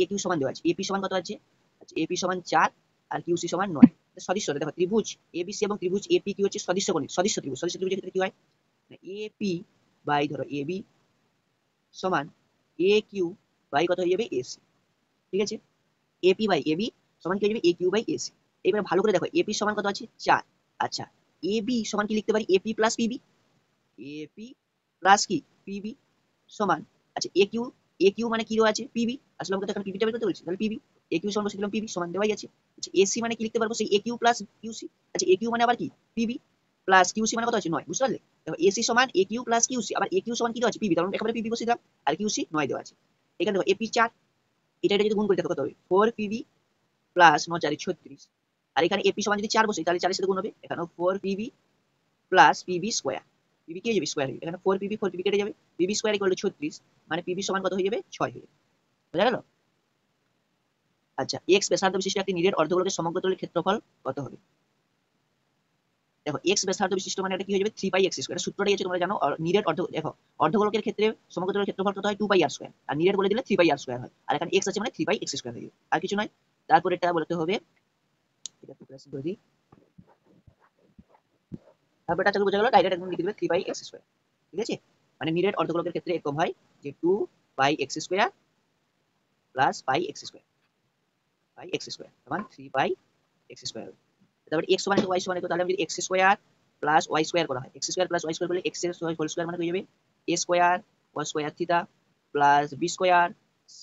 একিউ সমান দেওয়া আছে। এপি সমান কত আছে? আচ্ছা এপি সমান 4 আর কিউসি সমান 9। সদিশ্য দেখো ত্রিভুজ এবিসি এবং ত্রিভুজ এপি কি হচ্ছে সদিশ্য কোণী, সদিশ্য ত্রিভুজ। সদিশ্য ত্রিভুজের ক্ষেত্রে কি হয়? এপি বাই ধরো এবি সমান এ কিউ বাই কত হয়ে যাবে এসি। ঠিক আছে, এপি বাই এবি সমান কি হয়ে যাবে এ কিউ বাই এসি। এবার ভালো করে দেখো এপি সমান কত আছে 4। আচ্ছা এবি সমান কি লিখতে পারি? AP plus PB, AP plus কি পিবি সমান, আচ্ছা এ কিউ মানে কি দেওয়া আছে? পিবি। আসলে আমাকে তো এখন পিবিটা বের করতে বলছি, তাহলে পিবি এ কিউ সমান বসে দিলাম পিবি সমান দেওয়াই আছে। আচ্ছা এসি মানে কি লিখতে পারবো? সেই এ কিউ প্লাস কিউসি। আচ্ছা এ কিউ মানে আবার কি পিবি প্লাস কিউসি মানে কত আছে 9, বুঝতে পারলে? দেখো এসি সমান এ কিউ প্লাস কিউসি, আবার এ কিউ সমান কি দেওয়া আছে? পিবি, তার মানে একেবারে পিবি বসে দিলাম, আর কিউসি 9 দেওয়া আছে। এখানে দেখো এপি 4, এটা যদি গুণ করি দেখো কত হবে? 4 পিবি প্লাস 9 4 36। আর এখানে এপি সমান যদি 4 বসে তাহলে 4 এর সাথে গুণ হবে, এখানে 4 PB plus PB square, PB কি হয়ে যাবে? স্কয়ার হয়ে যাবে। এখানে 4 পিবি কেটে যাবে, পিবি স্কয়ার ইকুয়াল টু 36, মানে পিবি সমান কত হয়ে যাবে? 6 হয়ে যাবে। বোঝা গেল? আচ্ছা এক্স ব্যাসার্ধ বিশিষ্ট একটি নিরেট অর্ধগোলকের সমগ্র তলের ক্ষেত্রফল কত হবে? দেখো এক্স ব্যাসার্ধ বিশিষ্ট মানে এটা কি হয়ে যাবে? 3 পাই এক্স স্কয়ার। সূত্রটাই হচ্ছে তোমরা জানো, নিরেট দেখো অর্ধগোলকের ক্ষেত্রে সমগ্র তলের ক্ষেত্রফল কত হয়? 2 পাই আর স্কয়ার, আর নিরেট বলে দিলে 3 পাই আর স্কয়ার হয়। আর এখানে এক্স আছে মানে 3 পাই এক্স স্কয়ার হয়ে যাবে, আর কিছু নয়। তারপর এটা বলতে হবে, এটা প্রিপারেশন করে দিই। তারপর এটা বোঝা গেল, ডাইরেক্ট একদম লিখে দিবে 3 পাই এক্স স্কয়ার। ঠিক আছে, মানে নিরেট অর্ধগোলকের ক্ষেত্রে এরকম হয় যে 2 pi x square plus pi x square, pi x square সমান 3 পাই এক্স স্কয়ার। তারপরে এক্স সমান ওয়াই সমান, তাহলে আমি যদি x square plus y square করা হয়, x square plus y square করলে এক্স এর হোল স্কয়ার মানে হয়ে যাবে a square y square theta plus b square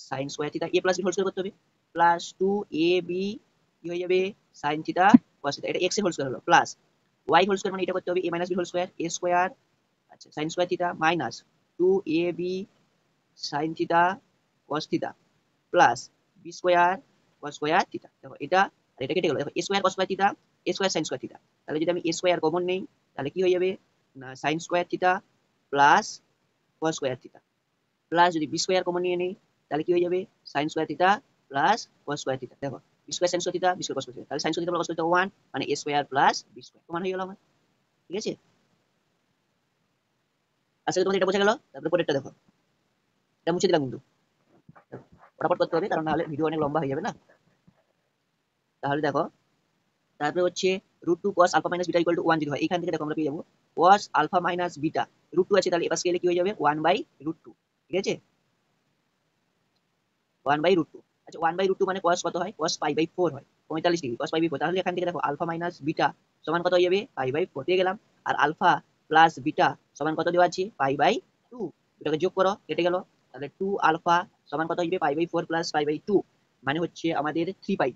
sine square theta, a plus b whole square করতে হবে, প্লাস 2 এ বি কি হয়ে যাবে? Sine theta cos theta. এটা এক্স এর হোল স্কয়ার হলো, প্লাস ওয়াই হোল স্কয়ার মানে এটা করতে হবে a minus b whole square, a square আচ্ছা sine square theta minus 2 a b sine theta cos theta plus b square cos square theta. দেখো এটা আর এটা কেটে গেল, দেখো a square cos square theta, a square sine square theta. তাহলে যদি আমি এ স্কয়ার কমন নেই তাহলে কি হয়ে যাবে? না sine square theta plus cos square theta, plus যদি বি স্কয়ার কমন নিয়ে নেই তাহলে কি হয়ে যাবে? Sine square theta plus cos square theta. দেখো b square sine square theta, b square cos square theta, তাহলে sine square theta plus cos square theta 1, মানে a square plus b square সমান হয়ে গেল আমার। ঠিক আছে, আচ্ছা তোমাদের এটা বোঝা গেল। তারপরে পরেরটা দেখো, এটা মুছে দিলাম কিন্তু ফটাফট করতে হবে, কারণ নাহলে ভিডিও অনেক লম্বা হয়ে যাবে না। তাহলে দেখো তারপরে হচ্ছে √2 cos alpha minus beta equal to 1 যদি হয়, এখান থেকে দেখো আমরা পেয়ে যাবো cos আলফা মাইনাস বিটা √2 আছে, তাহলে এবার স্কেলে কি হয়ে যাবে? 1/√2। ঠিক আছে, 1/√2। আচ্ছা 1/√2 মানে cos কত হয়? cos π/4 হয়, 45 ডিগ্রি cos π/4। তাহলে এখান থেকে দেখো আলফা মাইনাস বিটা সমান কত হয়ে যাবে? π/4 পেয়ে গেলাম। আর আলফা প্লাস বিটা সমান কত দেওয়া আছে? π/2। এটাকে যোগ করো, কেটে গেল, তাহলে 2 আলফা সমান কত হয়ে যাবে? π/4 প্লাস π/2, মানে হচ্ছে আমাদের 3 পাই।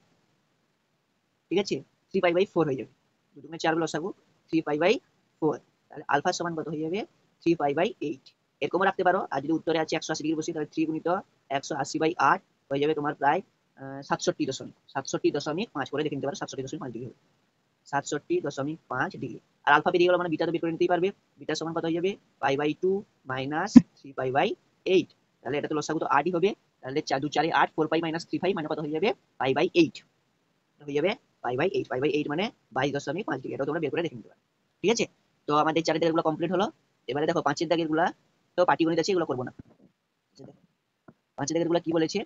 ঠিক আছে, 3 π/4 হয়ে যাবে, 2 দুগুণে 4 লসাগু 3 π/4। তাহলে আলফা সমান কত হয়ে যাবে? 3 π/8। এরকমও রাখতে পারো, আর যদি উত্তরে আছে 180 ডিগ্রি বসে তাহলে 3 গুণিত 180/8 হয়ে যাবে তোমার প্রায় 67.5 করে দেখে নিতে পারো, 67.5 ডিগ্রি হবে, 67.5 ডিগ্রি। আর আলফা বেরিয়ে গেল মানে বিটা তো বের করে নিতেই পারবে, বিটা সমান কত হয়ে যাবে? π/2 মাইনাস 3 π/8। তাহলে এটা তো লসাগু তো 8ই হবে, তাহলে 4 2 4 8, 4 পাই মাইনাস 3 পাই মানে কত হয়ে যাবে? π/8 হয়ে যাবে, π/8 মানে 22.5 ডিগ্রি। এটা তোমরা বের করে দেখে নিতে পারো। ঠিক আছে, তো আমাদের 4 দাগের গুলো কমপ্লিট হলো। এবারে দেখো 5 দাগের গুলা তো পাটিগণিত আছে, এগুলো করবো না। 5 দাগের গুলা কি বলেছে?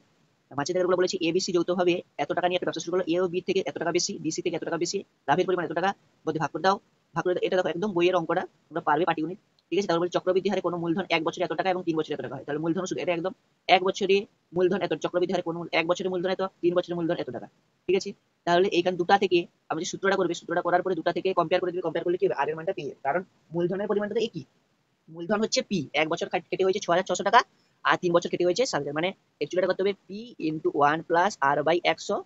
5 দাগের গুলো বলেছে এবিসি যৌথভাবে এত টাকা নিয়ে একটা ব্যবসা শুরু করলো, এ ও বি থেকে এত টাকা বেশি, বিসি থেকে এত টাকা বেশি, লাভের পরিমাণ এত টাকা, মধ্যে ভাগ করে দাও, ভাগ করে দাও। এটা দেখো একদম বইয়ের অঙ্কটা, তোমরা পারবে পাটিগণিত। ঠিক আছে, তারপর চক্রবৃদ্ধি হারে কোনো মূলধন 1 বছরে এত টাকা এবং 3 বছরে এত টাকা হয়, তাহলে মূলধন শুধু এটা একদম 1 বছরে মূলধন এত, চক্রবৃদ্ধি হারে কোনো 1 বছরে মূলধন এত, 3 বছরে মূলধন এত টাকা। ঠিক আছে, তাহলে এইখান দুটা থেকে আমি যে সূত্রটা করবে, সূত্রটা করার পরে দুটা থেকে কম্পেয়ার করে দিবে, কম্পেয়ার করলে কি হবে? আর এর মানটা পেয়ে যাবে, কারণ মূলধনের পরিমাণটা তো একই। মূলধন হচ্ছে পি, 1 বছর কেটে হয়েছে 6,600 টাকা, আর 3 বছর কেটে হয়েছে 7,000, মানে অ্যাকচুয়ালি এটা করতে হবে p into 1 plus r/100,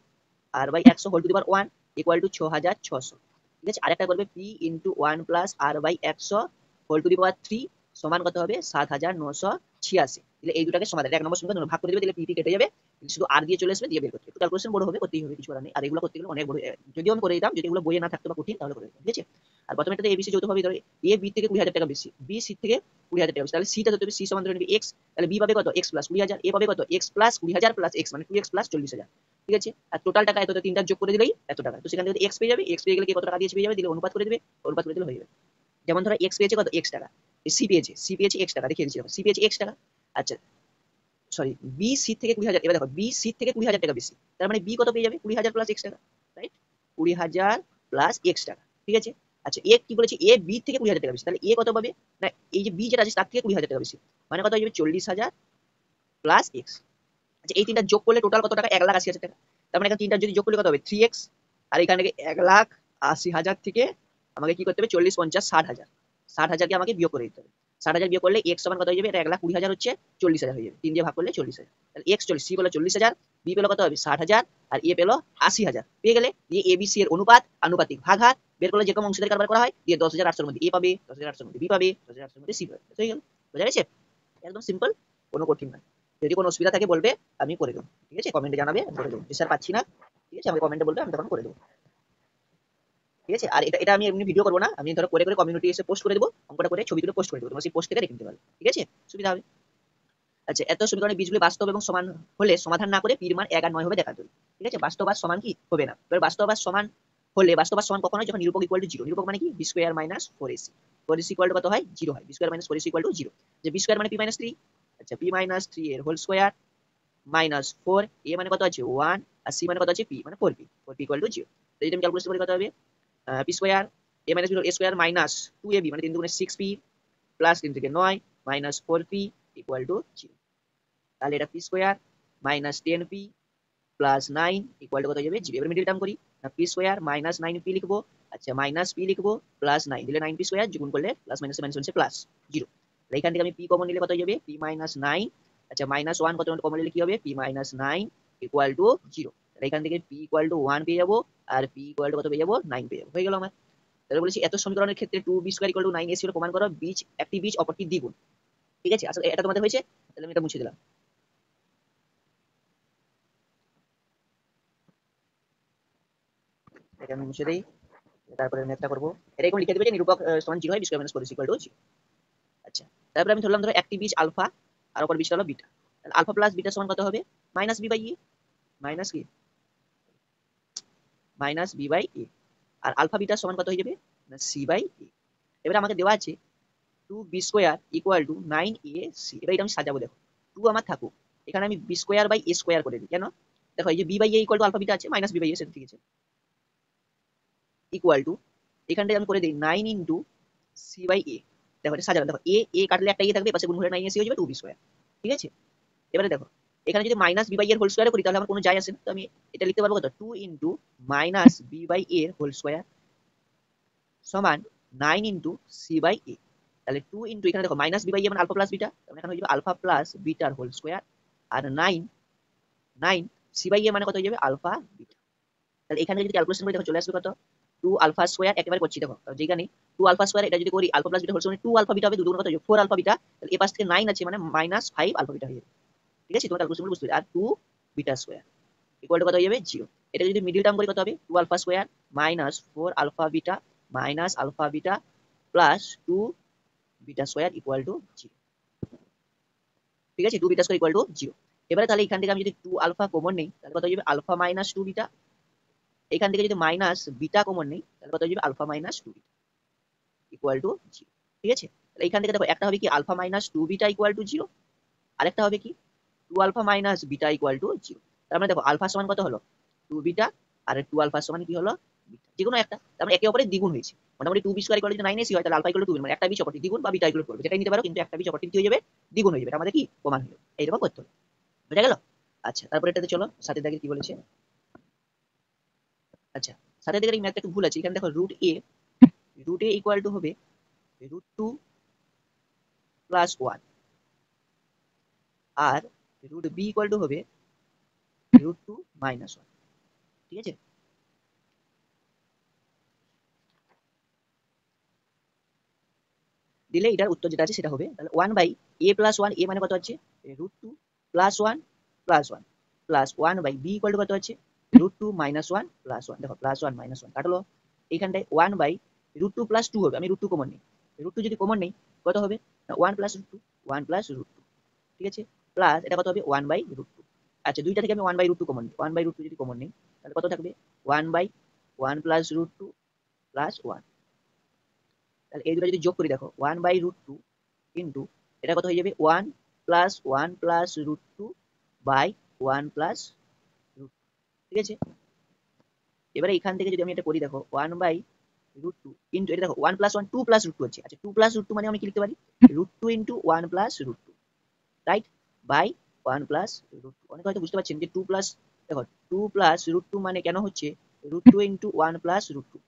r/100 whole to the power 1 equal to 6,600। ঠিক আছে, আরেকটা করবে p into 1 plus r/100 whole to the power 3 সমান কত হবে? 7,986। তাহলে এই দুটাকে সমাধান, এক নম্বর সমীকরণ ভাগ করে দিবে, তাহলে পি কেটে যাবে, শুধু আর দিয়ে চলে আসবে, দিয়ে বের করতে। একটু ক্যালকুলেশন বড় হবে, করতেই হবে, কিছু করার নেই। আর এগুলো করতে গেলে অনেক বড়, যদিও আমি করে দিতাম, যদি এগুলো বইয়ে না থাকতো বা কঠিন তাহলে করে দিতাম। ঠিক আছে, আর প্রথমে এটাতে এবিসি যৌথভাবে ধরে এ বি থেকে 20,000 টাকা বেশি, বি সি থেকে 20,000 টাকা বেশি, তাহলে সিটা ধরতে হবে, সি সমান ধরে নিবি এক্স, তাহলে বি পাবে কত? এক্স প্লাস 20,000, এ পাবে কত? এক্স প্লাস 20,000 প্লাস এক্স মানে 2x প্লাস 40,000। ঠিক আছে, আর টোটাল টাকা এত, তিনটা যোগ করে দিলেই এত টাকা। তো সেখান থেকে এক্স পেয়ে যাবে, এক্স পেয়ে গেলে কি কত টাকা দিয়েছে পেয়ে যাবে, দিলে অনুপাত করে দিবে, অনুপাত করে দিলে হয়ে যাবে। যেমন ধরো এক্স পেয়েছে কত? এক্স টাকা, সি পেয়েছে এক্স টাকা, দেখিয়ে দিচ্ছি, সি পেয়েছে এক্স টাকা। আচ্ছা সরি বি সি থেকে 20,000, এবার দেখো বি সি থেকে 20,000 টাকা বেশি, তার মানে বি কত পেয়ে যাবে 20,000 প্লাস এক্স টাকা, রাইট? 20,000 প্লাস এক্স টাকা, ঠিক আছে। আচ্ছা এ কি বলেছে, এ বি থেকে 20,000 টাকা বেশি, তাহলে এ কত পাবে না, এই যে বি যেটা আছে তার থেকে 20,000 টাকা বেশি, মানে কত হয়ে যাবে 40,000 প্লাস এক্স। আচ্ছা এই তিনটা যোগ করলে টোটাল কত টাকা, 1,80,000 টাকা। তার মানে এখানে তিনটা যদি যোগ করলে কত হবে 3x, আর এখানে 1,80,000 থেকে আমাকে কি করতে হবে 40, 50, 60,000, 60,000কে আমাকে বিয়োগ করে দিতে হবে। 60,000 বিয়োগ করলে x সমান কত হয়ে যাবে, এটা 1,20,000 হচ্ছে 40,000 হয়ে যাবে, 3 দিয়ে ভাগ করলে 40,000। তাহলে x 40, সি পেলো 40,000, বি পেলো কত হবে 60,000, আর এ পেলো 80,000। পেয়ে গেলে দিয়ে এ বি সি এর অনুপাত আনুপাতিক ভাগ হার বের করলে যেরকম অংশীদারি কারবার করা হয়, দিয়ে 10,800 মধ্যে এ পাবে, 10,800 মধ্যে বি পাবে, 10,800 মধ্যে সি পাবে, হয়ে গেল। বোঝা গেছে? একদম সিম্পল, কোনো কঠিন না। যদি কোনো অসুবিধা থাকে বলবে, আমি করে দেবো, ঠিক আছে? কমেন্টে জানাবে, আমি করে দেবো। যে স্যার পাচ্ছি না, ঠিক আছে, আমাকে কমেন্টে বলবে, আমি তখন করে দেবো, ঠিক আছে? আর এটা এটা আমি এমনি ভিডিও করবো না, আমি ধরো করে করে কমিউনিটি এসে পোস্ট করে দেবো, অঙ্কটা করে ছবি তুলে পোস্ট করে দেবো, তোমরা সেই পোস্ট থেকে দেখে নিতে পারবে, ঠিক আছে? সুবিধা হবে। আচ্ছা এত সমীকরণের বীজগুলি বাস্তব এবং সমান হলে সমাধান না করে পির মান 1 আর 9 হবে দেখাতে হবে, ঠিক আছে? বাস্তব আর সমান কি হবে না, এবার বাস্তব আর সমান হলে, বাস্তব আর সমান কখন হয়, যখন নিরূপক ইকুয়াল টু 0। নিরূপক মানে কি, b square minus 4ac, 4ac equal to কত হয় 0 হয়, b square minus 4ac equal to 0। যে বি স্কয়ার মানে পি মাইনাস 3, আচ্ছা পি মাইনাস 3 এর হোল স্কয়ার মাইনাস 4, এ মানে কত আছে 1, আর সি মানে কত আছে পি মানে 4p, 4p ইকুয়াল টু 0। তো যদি আমি ক্যালকুলেশন করি কত হবে, P square A minus B A square minus 2ab মানে 3 দুগুণে 6p প্লাস 3 থেকে 9 মাইনাস 4p ইকুয়াল টু 0। তাহলে এটা P square minus 10p plus 9 equal to কত হয়ে যাবে 0। এবার মিডল টার্ম করি, পি স্কয়ার মাইনাস 9p লিখবো, আচ্ছা মাইনাস p লিখবো, প্লাস 9 দিলে 9p স্কয়ার, যোগ করলে প্লাস মাইনাস মাইনাস হচ্ছে প্লাস 0। তাহলে এখান থেকে আমি p কমন নিলে কত হয়ে যাবে, p মাইনাস 9, আচ্ছা মাইনাস 1 কত কমন নিলে কি হবে, p মাইনাস 9 ইকুয়াল টু 0। তাহলে এখান থেকে p ইকুয়াল টু 1 পেয়ে যাবো, আর p ইকুয়াল টু কত পেয়ে যাবো 9 পেয়ে যাবো, হয়ে গেল আমার। তাহলে বলেছি এত সমীকরণের ক্ষেত্রে 2b square equal two 9ac হলে প্রমাণ করো বীজ একটি বীজ অপরটি দ্বিগুণ, ঠিক আছে? আসলে এটা তোমাদের হয়েছে, তাহলে আমি এটা মুছে দিলাম। এটা আমি মুছে দেই, তারপরে ম্যাথটা করবো। এটা এরকম লিখে দেবে যে নিরূপক সমান 0 হয়, b square minus 4ac equal to 0। আচ্ছা তারপরে আমি ধরলাম ধরো একটি বীজ আলফা আর অপর বীজটা হলো বিটা, তাহলে আলফা প্লাস বিটা সমান কত হবে minus b by a, minus কি মাইনাস বি বাই এ, আর আলফা বিটা সমান কত হয়ে যাবে না সি বাই এ। এবারে আমাকে দেওয়া আছে 2b square equal two 9ac, এবার এটা আমি সাজাবো, দেখো 2 আমার থাকুক, এখানে আমি b square by a square করে দিই, কেন দেখো এই যে b by a equal to alpha beta আছে, মাইনাস বি বাই এ সেটা ঠিক আছে, ইকুয়াল টু এখানটায় আমি করে দিই 9 ইন্টু সি বাই এ। দেখো এটা সাজালাম, দেখো এ এ কাটলে একটা এ থাকবে, পাশে গুণ হলে 9ac হয়ে যাবে 2b স্কয়ার, ঠিক আছে? এবারে দেখো এখানে যদি মাইনাস বি বাই এর হোল স্কয়ার করি তাহলে আমার কোনো যায় আসে না, তো আমি এটা লিখতে পারবো কত 2 ইন্টু মাইনাস বি বাই এর হোল স্কয়ার সমান 9 ইন্টু সি বাই এ। তাহলে 2 ইন্টু এখানে দেখো মাইনাস বি বাই এ মানে আলফা প্লাস বিটা, তাহলে এখানে হয়ে যাবে আলফা প্লাস বিটার হোল স্কয়ার, আর 9 9 সি বাই এ মানে কত হয়ে যাবে আলফা বিটা। তাহলে এখানে যদি ক্যালকুলেশন করি দেখো চলে আসবে কত 2 আলফা স্কয়ার, একেবারে করছি দেখো যেখানে 2 আলফা স্কয়ার, এটা যদি করি alpha plus beta whole square 2 alpha beta হবে, দুগুণ কত হবে 4 আলফা বিটা, তাহলে এই পাশ থেকে 9 আছে মানে মাইনাস 5 আলফা বিটা হয়ে যাবে, ঠিক আছে? তোমার ক্যালকুলেশন বুঝতে হবে। আর 2 বিটা স্কয়ার ইকুয়াল টু কত হয়ে যাবে 0। এটা যদি মিডল টার্ম করি কত হবে 2 alpha square minus 4 alpha beta minus alpha beta plus 2 beta square equal to 0, ঠিক আছে? 2 বিটা স্কয়ার ইকুয়াল টু 0। এবারে তাহলে এখান থেকে আমি যদি 2 আলফা কমন নেই তাহলে কত হয়ে যাবে আলফা মাইনাস 2 বিটা, এখান থেকে যদি মাইনাস বিটা কমন নেই তাহলে কত হয়ে যাবে alpha minus 2 beta equal to 0, ঠিক আছে? তাহলে এখান থেকে দেখো একটা হবে কি alpha minus 2 beta equal to 0, আরেকটা হবে কি 2 alpha minus beta equal to 0। তার মানে দেখো আলফা সমান কত হলো 2 বিটা, আর 2 আলফা সমান কি হলো বিটা, যেকোনো একটা, তার মানে একে অপরের দ্বিগুণ হয়েছে। মোটামুটি 2b square equal two 9ac হয় তাহলে আলফা ইকুয়াল টু 2, মানে একটা বীজ অপরটি দ্বিগুণ বা বিটা ইকুয়াল টু করবে, যেটাই নিতে পারো, কিন্তু একটা বীজ অপরটি কি হয়ে যাবে দ্বিগুণ হয়ে যাবে, এটা আমাদের কি প্রমাণ হলো, এইরকম করতে হবে, বুঝা গেল? আচ্ছা তারপরে এটাতে চলো সাথে দাগের কি বলেছে। আচ্ছা সাথে দাগের এই ম্যাথটা একটু ভুল আছে, এখানে দেখো রুট এ ইকুয়াল টু হবে √2 প্লাস 1, আর রুট বি ইকুয়াল টু হবে √2 মাইনাস 1, ঠিক আছে? দিলে এটার উত্তর যেটা আছে সেটা হবে তাহলে 1/a প্লাস 1, এ মানে কত আছে √2 plus 1 plus 1 plus 1/b equal to কত আছে √2 মাইনাস 1 প্লাস 1, দেখো প্লাস 1 মাইনাস 1 কাটলো, এইখানটায় 1/√2 প্লাস 2 হবে, আমি √2 কমন নেই, √2 যদি কমন নেই কত হবে 1 প্লাস √2, 1 প্লাস √2, ঠিক আছে? প্লাস এটা কত হবে 1/√2। আচ্ছা দুইটা থেকে আমি 1/√2 কমন নিই, 1/√2 যদি কমন নিই তাহলে কত থাকবে 1/1 প্লাস √2 প্লাস 1। তাহলে এই দুটো যদি যোগ করি দেখো 1/√2 ইন্টু এটা কত হয়ে যাবে 1 প্লাস 1 প্লাস √2 বাই 1 প্লাস √2। ঠিক আছে, এবারে এখান থেকে যদি আমি এটা করি, দেখো 1 বাই √2 ইন্টু, এটা দেখো 1 প্লাস 1 2 প্লাস √2 হচ্ছে। আচ্ছা 2 প্লাস √2 মানে আমি কি লিখতে পারি, √2 into 1 plus √2, right, by 1 plus √2। অনেকে হয়তো বুঝতে পারছেন যে 2 প্লাস, দেখো 2 প্লাস √2 মানে কেন হচ্ছে √2 ইন্টু 1 প্লাস √2,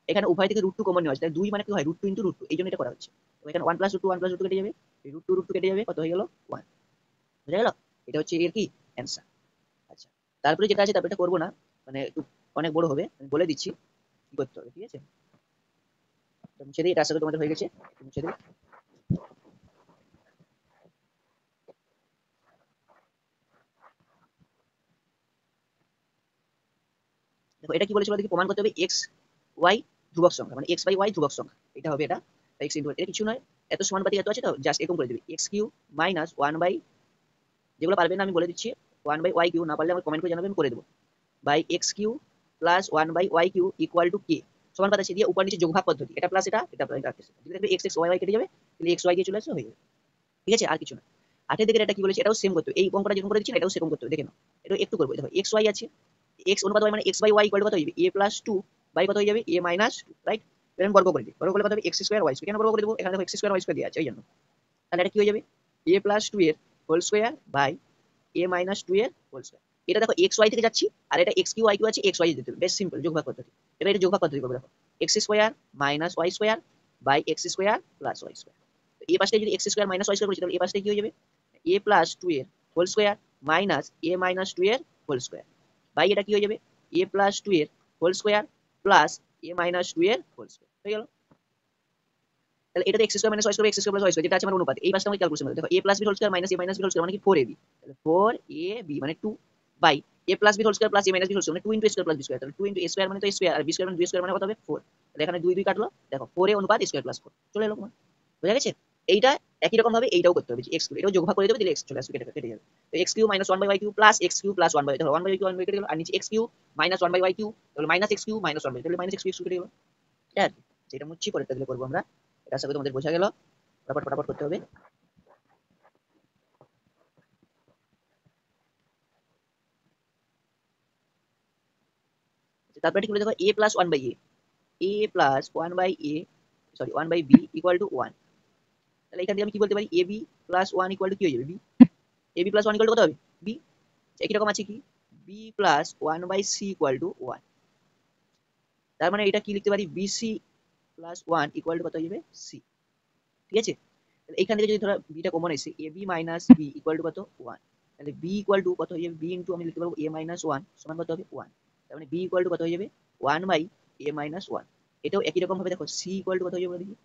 এখানে উভয় থেকে √2 কমন নেওয়া হচ্ছে, তাই 2 মানে কি হয় √2 ইন্টু √2, এই জন্য এটা করা হচ্ছে। তো এখানে 1 প্লাস √2 1 প্লাস √2 কেটে যাবে, √2 কেটে যাবে, কত হয়ে গেল 1, বুঝা গেল? এটা হচ্ছে এর কি অ্যান্সার। আচ্ছা, তারপরে যেটা আছে, তারপরে এটা করবো না, মানে একটু অনেক বড় হবে, আমি বলে দিচ্ছি কি করতে হবে, ঠিক আছে? তো মুছে দিই, এটা আশা করি তোমাদের হয়ে গেছে, মুছে দিই। দেখো এটা কি বলেছিল দেখি, প্রমাণ করতে হবে এক্স ওয়াই ধ্রুবক সংখ্যা, মানে এক্স বাই ওয়াই ধ্রুবক সংখ্যা, এটা হবে এটা এক্স ইন্টু, এটা কিছু নয়, এত সমানুপাতিক এত আছে, তো জাস্ট এরকম করে দিবি এক্স কিউ মাইনাস 1 বাই, যেগুলো পারবে না আমি বলে দিচ্ছি, 1 বাই ওয়াই কিউ, না পারলে আমার কমেন্ট করে জানাবে, আমি করে দেবো, by x q plus 1 by y q equal to k, সমান পাতা দিয়ে উপর নিচে যোগভাগ পদ্ধতি, এটা প্লাস এটা প্লাস এটা, যদি দেখবে এক্স এক্স ওয়াই ওয়াই কেটে যাবে, তাহলে এক্স ওয়াই দিয়ে চলে আসবে, হয়ে যাবে। ঠিক আছে, আর কিছু না। আটের দিকে এটা কি বলেছে, এটাও সেম করতে হবে, এই অঙ্কটা যেরকম করে দিচ্ছি এটাও সেরকম করতে হবে, দেখে নাও, এটা একটু করবো। দেখো এক্স ওয়াই আছে, এক্স অনুপাত ওয়াই মানে x by Y equal to হয়ে যাবে, এ প্লাস 2 বাই কত হয়ে যাবে, এ মাইনাস 2, রাইট। এরকম বর্গ করে দিই, বর্গ করলে কত হবে এক্স স্কয়ার ওয়াই স্কয়ার, কেন বর্গ করে দেবো, এখানে দেখো এক্স স্কয়ার ওয়াই স্কয়ার দিয়ে আছে ওই জন্য। তাহলে এটা কি হয়ে যাবে, এ প্লাস 2 এর whole square by a minus 2 এর হোল স্কয়ার। এটা দেখো এক্স ওয়াই থেকে যাচ্ছি, আর এটা এক্স কিউ ওয়াই কিউ আছে, এক্স ওয়াই দিতে হবে, বেশ সিম্পল যোগভাগ পদ্ধতি। এটা যোগভাগ পদ্ধতি করবে, দেখো x square minus y square by x square plus y square. এই পাশে যদি x square minus y square করেছি, তাহলে এই পাশে কি হয়ে যাবে, এ প্লাস 2 এর whole square minus a minus 2 এর হোল স্কয়ার বাই এটা কি হয়ে যাবে, এ প্লাস 2 এর whole square plus a minus 2 এর হোল স্কয়ার, হয়ে গেল। তাহলে এটা x square minus y square, x square plus y square, যেটা আছে আমার অনুপাত, এই পাশটা আমাকে ক্যালকুলেশন করতে, দেখো a plus b whole square minus a minus b whole square মানে কি 4ab, তাহলে 4ab মানে 2 by a plus b whole square plus a minus b whole square মানে 2 into a square plus b square, তাহলে 2 into a square মানে তো a square, আর b square মানে বি স্কয়ার মানে কত হবে 4, তাহলে এখানে 2 2 কাটলো, দেখো 4 এ অনুপাত স্কয়ার প্লাস 4 চলে এলো তোমার, বুঝা গেছে? এইটা একই রকম ভাবে এইটাও করতে হবে, এক্স এটাও যোগভাগ করে দেবে, দিলে এক্স চলে আসবে, কেটে কেটে যাবে। তো x q minus 1 by y q plus x q plus 1 by, দেখো 1 বাই কিউ 1 বাই কেটে গেল, আর নিচে x q minus 1 by y q, তাহলে minus x q minus 1 by, তাহলে মাইনাস এক্স কিউ কেটে গেল, ঠিক আছে? যেটা মুচ্ছি পরেরটা দিলে করবো আমরা, এটা আশা করি তোমাদের বোঝা গেল, ফটাফট ফটাফট করতে হবে। তারপরে কি বলে দেখো a plus 1 by a plus 1 by a, sorry 1 by b equal to 1, তাহলে এখান থেকে আমি কি বলতে পারি, a b plus 1 equal to কি হয়ে যাবে, b, a b plus 1 equal to কত হবে, বি। একই রকম আছে কি, b plus 1 by c equal to 1, তার মানে এটা কি লিখতে পারি, b c plus 1 equal to কত হয়ে যাবে, সি। ঠিক আছে, তাহলে এখান থেকে যদি ধরো বিটা কমন এসে a b minus b equal to কত 1, তাহলে বি ইকুয়াল টু কত হয়ে যাবে, বি ইন্টু আমি লিখতে পারবো এ মাইনাস 1 সমান কত হবে 1, তার মানে বি ইকুয়াল টু কত হয়ে যাবে 1 বাই এ মাইনাস 1। এটাও একই রকম ভাবে দেখো সি ইকুয়াল টু কত হয়ে যাবে দেখি,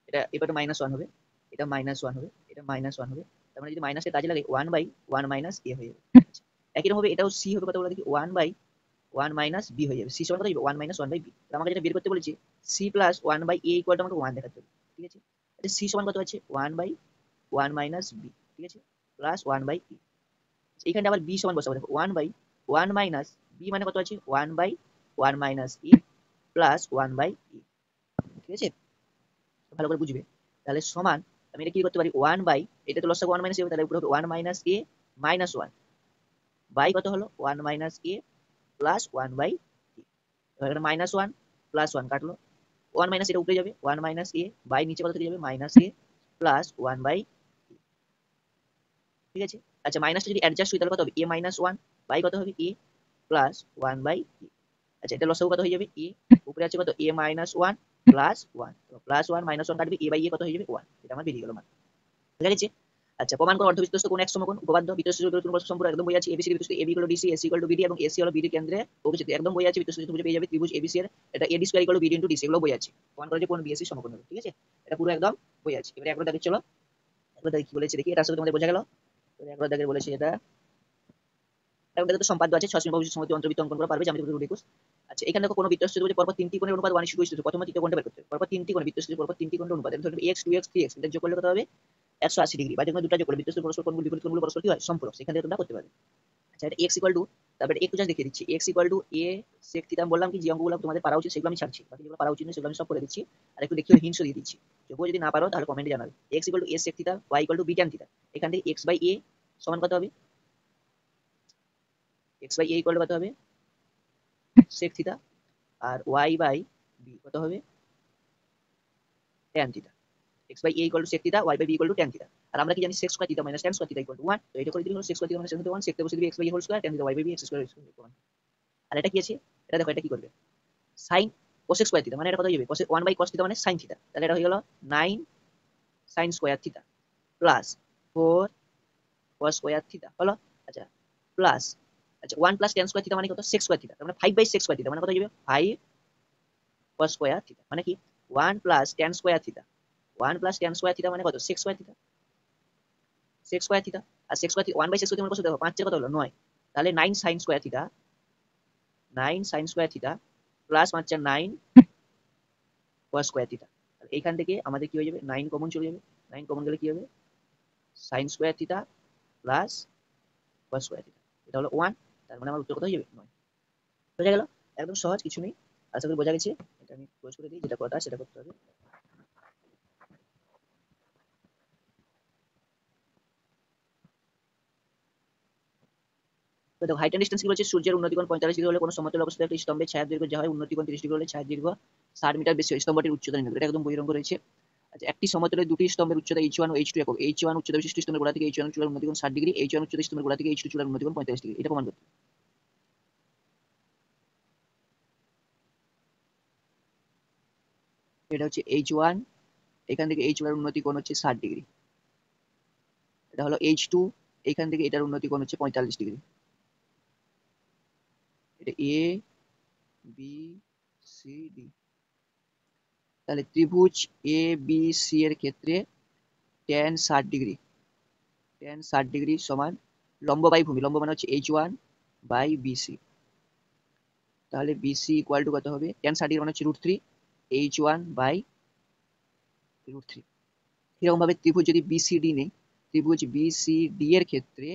এটা এবার মাইনাস 1 হবে, এটা মাইনাস 1 হবে, এটা মাইনাস 1 হবে, তার মানে যদি মাইনাসের কাজে লাগে 1 বাই 1 মাইনাস এ হয়ে যাবে। আচ্ছা, একই রকম ভাবে এটাও সি হবে, কত বলে দেখি 1 বাই 1 মাইনাস বি হয়ে যাবে, সি সমান কত হবে 1 মাইনাস 1 বাই বি। আমাকে যেটা বের করতে বলেছি c plus 1 by a equal to আমাকে 1 দেখাতে হবে, ঠিক আছে? আচ্ছা সি সমান কত আছে 1 বাই 1 মাইনাস বি, ঠিক আছে, প্লাস 1 বাই এ। এইখানে আবার বি সমান বসাবো, দেখো 1 বাই 1 মাইনাস বি মানে কত আছে 1 by 1 minus a plus 1 by a, ঠিক আছে? ভালো করে বুঝবে। তাহলে সমান আমি এটা কি করতে পারি 1 বাই, এটা তো লসাগু 1 মাইনাস এ হবে, তাহলে উপরে হবে 1 মাইনাস এ মাইনাস 1 বাই কত হলো 1 মাইনাস এ প্লাস 1 বাই এ। এখানে মাইনাস 1 প্লাস 1 কাটলো, 1 মাইনাস এটা উপরে যাবে 1 মাইনাস এ বাই নিচে কত থেকে যাবে মাইনাস এ প্লাস 1 বাই, ঠিক আছে? আচ্ছা মাইনাসটা যদি অ্যাডজাস্ট হয় তাহলে কত হবে এ মাইনাস 1 বাই কত হবে এ প্লাস 1 বাই এ। আচ্ছা এটা লসাগু কত হয়ে যাবে এ, উপরে আছে কত এ মাইনাস 1 প্লাস 1, প্লাস 1 মাইনাস 1 কাটবে এ বাই এ কত হয়ে যাবে 1, এটা আমার বেরিয়ে গেল মান, বুঝা গেছে? আচ্ছা প্রমাণ করো অর্ধবৃত্তস্থ কোণ এক সমকোণ উপপাদ্য, বৃত্তস্থ কোণ পরস্পর সম্পূরক, একদম বই আছে এবিসি বৃত্তস্থ AB equal to DC, AC equal to BD এবং এসি হলো বিডি কেন্দ্রে অবস্থিত, একদম বই আছে বৃত্তস্থ চতুর্ভুজ পেয়ে যাবে ত্রিভুজ এবিসি এর, এটা AD square equal to BD into DC, এগুলো বই আছে, প্রমাণ করে যে কোণ বিএসি সমকোণ হবে, ঠিক আছে? এটা পুরো একদম বই আছে। এবারে একবার দেখি, চলো একবার দেখি কি বলেছে দেখি, এটা আসলে তোমাদের বোঝা গেল। একবার দেখে বলেছে এটা, এখন দেখো তো সম্পাদ্য আছে 6 সমবাহু সমমিতি অন্তর্বৃত্ত অঙ্কন করা পারবে জ্যামিতি রুল 21। আচ্ছা এখানে দেখো কোনো বৃত্তস্থ চতুর্ভুজে পরপর তিনটি কোণের অনুপাত 1:2 প্রথমে তৃতীয় কোণটা বের করতে হবে, পরপর তিনটি কোণ বৃত্তস্থ পরপর তিনটি কোণের অনুপাত, ধরো x 2x 3x, এটা যোগ করলে কত হবে 180 ডিগ্রি, বা যখন দুটো যোগ করলে বৃত্তস্থ পরস্পর কোণগুলো বিপরীত কোণগুলো পরস্পর কি হয় সম্পূরক, সেখান থেকে তোমরা করতে পারবে। আচ্ছা এটা x ইকুয়াল টু তারপরে একটু জাস্ট দেখিয়ে দিচ্ছি x equal to a sec theta. আমি বললাম কি যে অঙ্কগুলো তোমাদের পারা উচিত সেগুলো আমি ছাড়ছি, বাকি যেগুলো পারা উচিত নয় সেগুলো আমি সব করে দিচ্ছি। আর একটু দেখিয়ে হিন্টস দিয়ে দিচ্ছি, তবুও যদি না পারো তাহলে কমেন্টে জানাবে। x equal to a sec theta, y equal to b tan theta. এখান থেকে x বাই a সমান কত হবে? x by a equal to কত হবে? sec theta. আর y বাই b কত হবে? tan theta. x by a equal to sec theta, y by b equal to tan theta. আর আমরা কি জানি sec square theta minus tan square theta equal to 1। তো এটা করে দিলে হলো sec square theta minus tan theta 1, sec তে বসে দিবি x by a whole square, tan theta y by b x square equal 1। আর এটা কি আছে? এটা দেখো, এটা কি করবে? sin cosec স্কয়ার থিটা, মানে এটা কত হয়ে যাবে? cos 1 বাই cos থিটা মানে sin থিটা। তাহলে এটা হয়ে গেল 9 sin square theta plus 4 cos square theta হলো। আচ্ছা, প্লাস, আচ্ছা 1 প্লাস tan স্কয়ার থিটা মানে কত? sec square theta. তার মানে 5 বাই sec স্কয়ার থিটা মানে কত হয়ে যাবে? 5 cos স্কয়ার থিটা। মানে কি 1 plus tan square theta, 1 plus tan square theta মানে কত? sec square theta, sec square theta. আর sec square theta 1 by sec square theta মানে কত? দেখো 5 এর কত হলো? 9। তাহলে 9 sin square theta, 9 sin square theta plus 5 এর 9 cos স্কয়ার থিটা। এইখান থেকে আমাদের কি হয়ে যাবে? 9 কমন চলে যাবে। 9 কমন গেলে কি হবে? sin square theta plus cos square theta. এটা হলো 1। তার মানে আমার উত্তর কত হয়ে যাবে? 9। বোঝা গেল? একদম সহজ, কিছু নেই। আশা করি বোঝা গেছে। এটা আমি ক্লোজ করে দিই, যেটা কথা সেটা করতে হবে। তো দেখো হাইট এন্ড ডিসটেন্স কি বলছে? সূর্যের উন্নতিকোণ 45 ডিগ্রি হলে কোনো সমতল অবস্থায় একটি স্তম্ভের ছায়ার দৈর্ঘ্য যা হয় উন্নতিকোণ 30 ডিগ্রি হলে ছায়ার দৈর্ঘ্য 60 মিটার বেশি হয়। স্তম্ভটির উচ্চতা নির্ণয় করো। এটা একদম বহিরঙ্গ রয়েছে। আচ্ছা, একটি সমতলে দুটি স্তম্ভের উচ্চতা h1 ও h2 একক। h1 উচ্চতা বিশিষ্ট স্তম্ভের গোড়া থেকে h1 চূড়ার উন্নতিকোণ 60 ডিগ্রি, h1 উচ্চতা স্তম্ভের গোড়া থেকে h2 চূড়ার উন্নতিকোণ 45 ডিগ্রি। এটা প্রমাণ করতে হবে। এটা হচ্ছে h1, এখান থেকে h চূড়ার উন্নতিকোণ হচ্ছে 60 ডিগ্রি। এটা হলো h2, এখান থেকে এটার উন্নতিকোণ হচ্ছে 45 ডিগ্রি। এটা a b c d। তাহলে ত্রিভুজ এ বি সি এর ক্ষেত্রে tan 60 ডিগ্রি, tan 60 ডিগ্রি সমান লম্ব বাই ভূমি, লম্ব মানে হচ্ছে h1 বাই বিসি। তাহলে বিসি ইকুয়াল টু কত হবে? tan 60 ডিগ্রি মানে হচ্ছে √3 h1 বাই √3। এরকম ভাবে ত্রিভুজ যদি বিসিডি নেই, ত্রিভুজ বিসিডি এর ক্ষেত্রে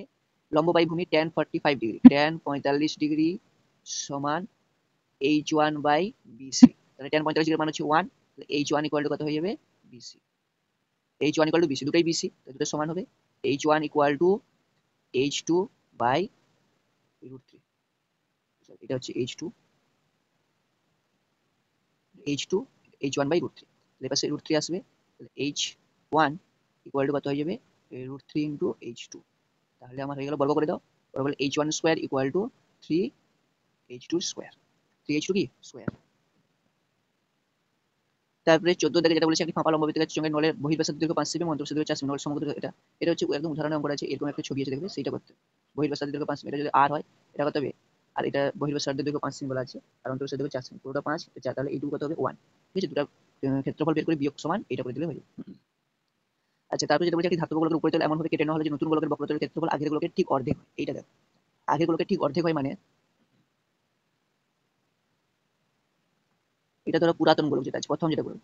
লম্ব বাই ভূমি tan 45 ডিগ্রি, tan 45 ডিগ্রি সমান h1 বাই বিসি। তাহলে tan 45 ডিগ্রি মানে হচ্ছে 1, h1 ইকুয়াল টু কত হয়ে যাবে? BC. h1 equal to BC, দুটোই বিসি, দুটো সমান হবে। h1 equal two h2 by √3। এটা হচ্ছে h2, h2 h1 বাই √3। এর পাশে √3 আসবে। h1 ইকুয়াল টু কত হয়ে যাবে? √3 ইন্টু h2। তাহলে আমার হয়ে গেল, বর্গ করে দাও। বর্গ করলে h1 square equal two 3h2 square. 3h2 কি স্কয়ার। তারপরে 14 থেকে যেটা বলেছে, একটি ফাঁপা লম্ব বৃত্তাকার সঙ্গে নলের বহির্ব্যাসার্ধ দীর্ঘ 5 সেমি, মধ্যব্যাসার্ধ দীর্ঘ 4 সেমি, নলের সমগ্র দৈর্ঘ্য এটা। এটা হচ্ছে একদম উদাহরণে অঙ্ক আছে, এরকম একটা ছবি আছে দেখবে, সেইটা করতে। বহির্ব্যাসার্ধ দীর্ঘ 5 সেমি, এটা যদি r হয় এটা কত হবে? আর এটা বহির্ব্যাসার্ধ দীর্ঘ 5 সেমি বলা আছে, আর অন্তর্ব্যাসার্ধ দীর্ঘ 4 সেমি, পুরোটা 5, 4, তাহলে এইটুকু কত হবে? 1। ঠিক আছে, দুটো ক্ষেত্রফল বের করে বিয়োগ সমান এটা করে দিলে হয়ে যাবে। আচ্ছা, তারপর যেটা বলছে, একটি ধাতব গোলকের উপরিতল এমন ভাবে কেটে নেওয়া হলো যে নতুন গোলকের বক্রতলের ক্ষেত্রফল আগের গোলকের ঠিক অর্ধেক হয়। এইটা দেখো, আগের গোলকের ঠিক অর্ধেক হয় মানে এটা ধরো পুরাতন গোলক যেটা আছে, প্রথম যেটা বলবো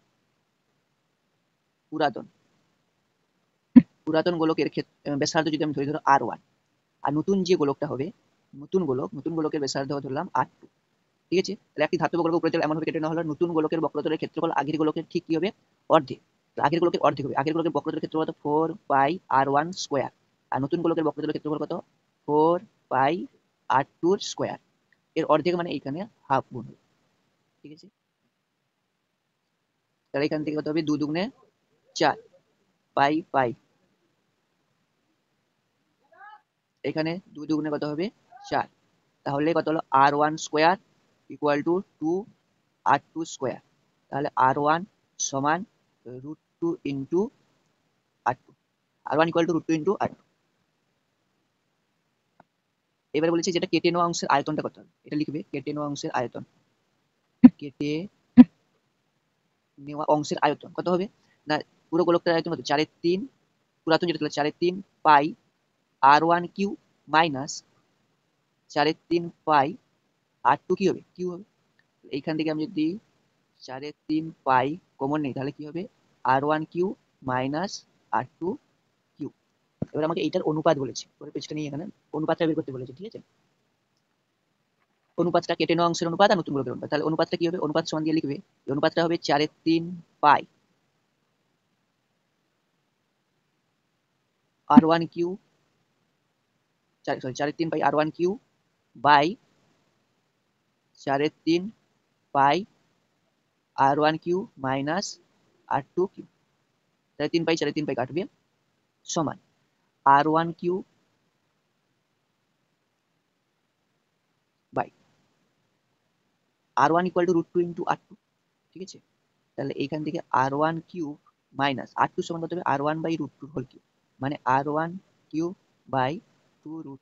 পুরাতন, পুরাতন গোলকের ব্যাসার্ধ যদি আমি ধরি ধরো r1, আর নতুন যে গোলকটা হবে, নতুন গোলক, নতুন গোলকের ব্যাসার্ধ ধরলাম r2। ঠিক আছে, তাহলে একটি ধাতব গোলকের উপরিতল এমন ভাবে কেটে নেওয়া হলো নতুন গোলকের বক্রতলের ক্ষেত্রফল আগের গোলকের ঠিক কি হবে? অর্ধেক। তো আগের গোলকের অর্ধেক হবে, আগের গোলকের বক্রতলের ক্ষেত্রফল কত? 4 পাই r1 স্কয়ার। আর নতুন গোলকের বক্রতলের ক্ষেত্রফল কত? 4 পাই r2 স্কয়ার। এর অর্ধেক মানে এখানে হাফ গুণ হবে। ঠিক আছে, তাহলে এখান থেকে কত হবে? 2 দুগুণে 4, পাই পাই, এখানে 2 দুগুণে কত হবে? 4। তাহলে কত হলো? r1 square equal to 2 r2 square. তাহলে r1 সমান √2 into r2, r1 equal to √2 into r2। এবারে বলেছে যেটা কেটে নেওয়া অংশের আয়তনটা কত হবে, এটা লিখবে। কেটে নেওয়া অংশের আয়তন, কেটে নেওয়া অংশের আয়তন কত হবে? না, পুরো গোলকটার আয়তন কত? 4/3, পুরাতন যেটা তাহলে 4/3 পাই r1 কিউ মাইনাস 4/3 পাই r2 কি হবে? কিউ হবে। এইখান থেকে আমি যদি 4/3 পাই কমন নেই, তাহলে কি হবে? r1 cube minus r2 Q. এবার আমাকে এইটার অনুপাত বলেছে, পরের পেজটা নিয়ে এখানে অনুপাতটা বের করতে বলেছে। ঠিক আছে, অনুপাতটা কেটে নেওয়া অংশের অনুপাত আর নতুন গোলকের অনুপাত। তাহলে অনুপাতটা কি হবে? অনুপাত সমান দিয়ে লিখবে, অনুপাতটা হবে 4/3 pi r1 cube, 4/3 pi r1 cube by 4/3 pi r1 cube minus r2 cube. তাহলে 3 পাই 4/3 পাই কাটবে, সমান r1 cube by r1 equal to √2 into r2। ঠিক আছে, তাহলে এইখান থেকে r1 কিউব মাইনাস r2 সমান কত হবে? r1 বাই √2 হোল কিউব, মানে r1 কিউব বাই 2√2।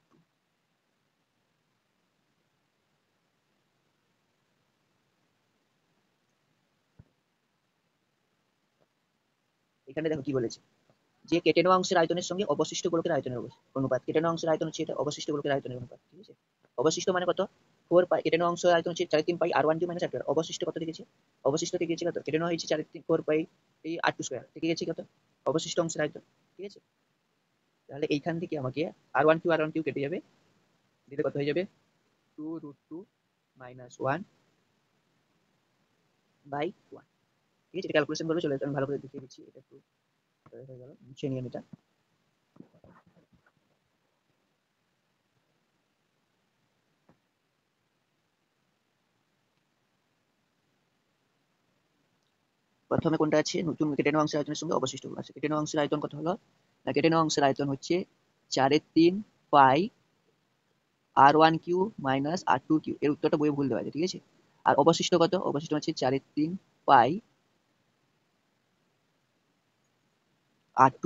এখানে দেখো কি বলেছে, যে কেটে নেওয়া অংশের আয়তনের সঙ্গে অবশিষ্ট গোলকের আয়তনের অনুপাত। কেটে নেওয়া অংশের আয়তন হচ্ছে এটা, অবশিষ্ট গোলকের আয়তনের অনুপাত। ঠিক আছে, অবশিষ্ট মানে কত? 4 পাই, কেটে নেওয়া অংশের আয়তন হচ্ছে 4/3 pi r1 cube minus r2। অবশিষ্ট কত লিখেছে? অবশিষ্ট থেকে গেছে কত? কেটে নেওয়া হয়েছে 4 পাই এই r2 স্কয়ার থেকে গেছে কত? অবশিষ্ট অংশের আয়তন। ঠিক আছে, তাহলে এইখান থেকে আমাকে r1 কিউব কেটে যাবে, দিলে কত হয়ে যাবে? 2√2 মাইনাস 1 বাই 1। ঠিক আছে, এটা ক্যালকুলেশন করবে, চলে আমি ভালো করে দেখিয়ে দিচ্ছি। এটা একটু হয়ে গেল, মুছে নিয়ে এটা। প্রথমে কোনটা আছে? নতুন কেটে নেওয়া অংশের আয়তনের সঙ্গে অবশিষ্ট আছে। কেটে নেওয়া অংশের আয়তন কত হলো? না, কেটে নেওয়া অংশের আয়তন হচ্ছে 4/3 pi r1 cube minus r2 Q. এর উত্তরটা বইয়ে ভুল দেওয়া আছে। ঠিক আছে, আর অবশিষ্ট কত? অবশিষ্ট হচ্ছে 4/3 পাই r2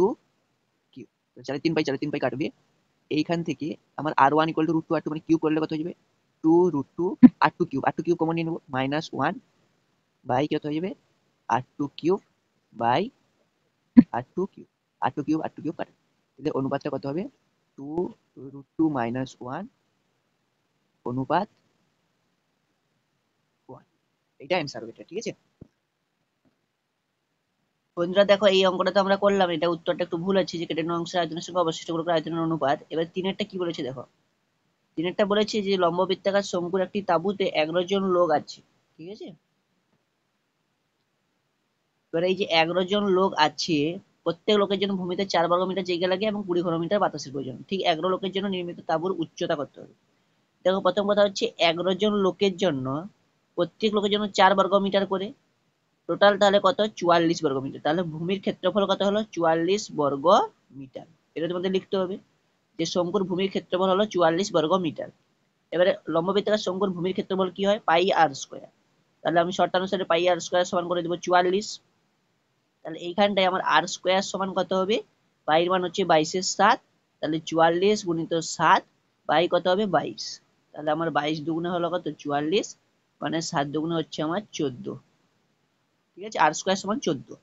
কিউ। 4/3 পাই কাটবে, এইখান থেকে আমার r1 ইকুয়াল টু √2 r2, মানে কিউব করলে কত হয়ে যাবে? 2√2 r2 কিউব কমন নিয়ে নেবো, মাইনাস 1 বাই কত হয়ে যাবে? r2 cube by r2 cube কাটে, তাহলে অনুপাতটা কত হবে? 2√2 মাইনাস 1 অনুপাত 1। এটা অ্যান্সার হবে। ঠিক আছে বন্ধুরা, দেখো এই অঙ্কটা তো আমরা করলাম, এটা উত্তরটা একটু ভুল আছে, যে কেটে নেওয়া অংশের আয়তনের সঙ্গে অবশিষ্ট গোলকের আয়তনের অনুপাত। এবার তিনেরটা কি বলেছে দেখো, তিনেরটা বলেছে যে লম্ব বৃত্তাকার শঙ্কুর একটি তাঁবুতে 11 জন লোক আছে। ঠিক আছে, এবার এই যে 11 জন লোক আছে, প্রত্যেক লোকের জন্য ভূমিতে 4 বর্গ মিটার জায়গা লাগে এবং 20 ঘন মিটার বাতাসের প্রয়োজন। ঠিক 11 লোকের জন্য নির্মিত তাঁবুর উচ্চতা কত হবে? দেখো প্রথম কথা হচ্ছে 11 জন লোকের জন্য প্রত্যেক লোকের জন্য 4 বর্গ মিটার করে, টোটাল তাহলে কত? 44 বর্গ মিটার। তাহলে ভূমির ক্ষেত্রফল কত হলো? 44 বর্গ মিটার। এটা তোমাদের লিখতে হবে, যে শঙ্কুর ভূমির ক্ষেত্রফল হলো 44 বর্গ মিটার। এবারে লম্ব বৃত্তাকার শঙ্কুর ভূমির ক্ষেত্রফল কি হয়? পাই আর স্কয়ার। তাহলে আমি শর্ত অনুসারে পাই আর স্কয়ার সমান করে দেবো 44। তাহলে এইখানটায় আমার আর স্কয়ার সমান কত হবে? পাইর মান হচ্ছে 22/7, তাহলে 44 গুণিত 7 বাই কত হবে? 22। তাহলে আমার 22 দুগুণে হলো কত? 44, মানে 7 দুগুণে হচ্ছে আমার 14। ঠিক আছে, আর স্কয়ার সমান 14।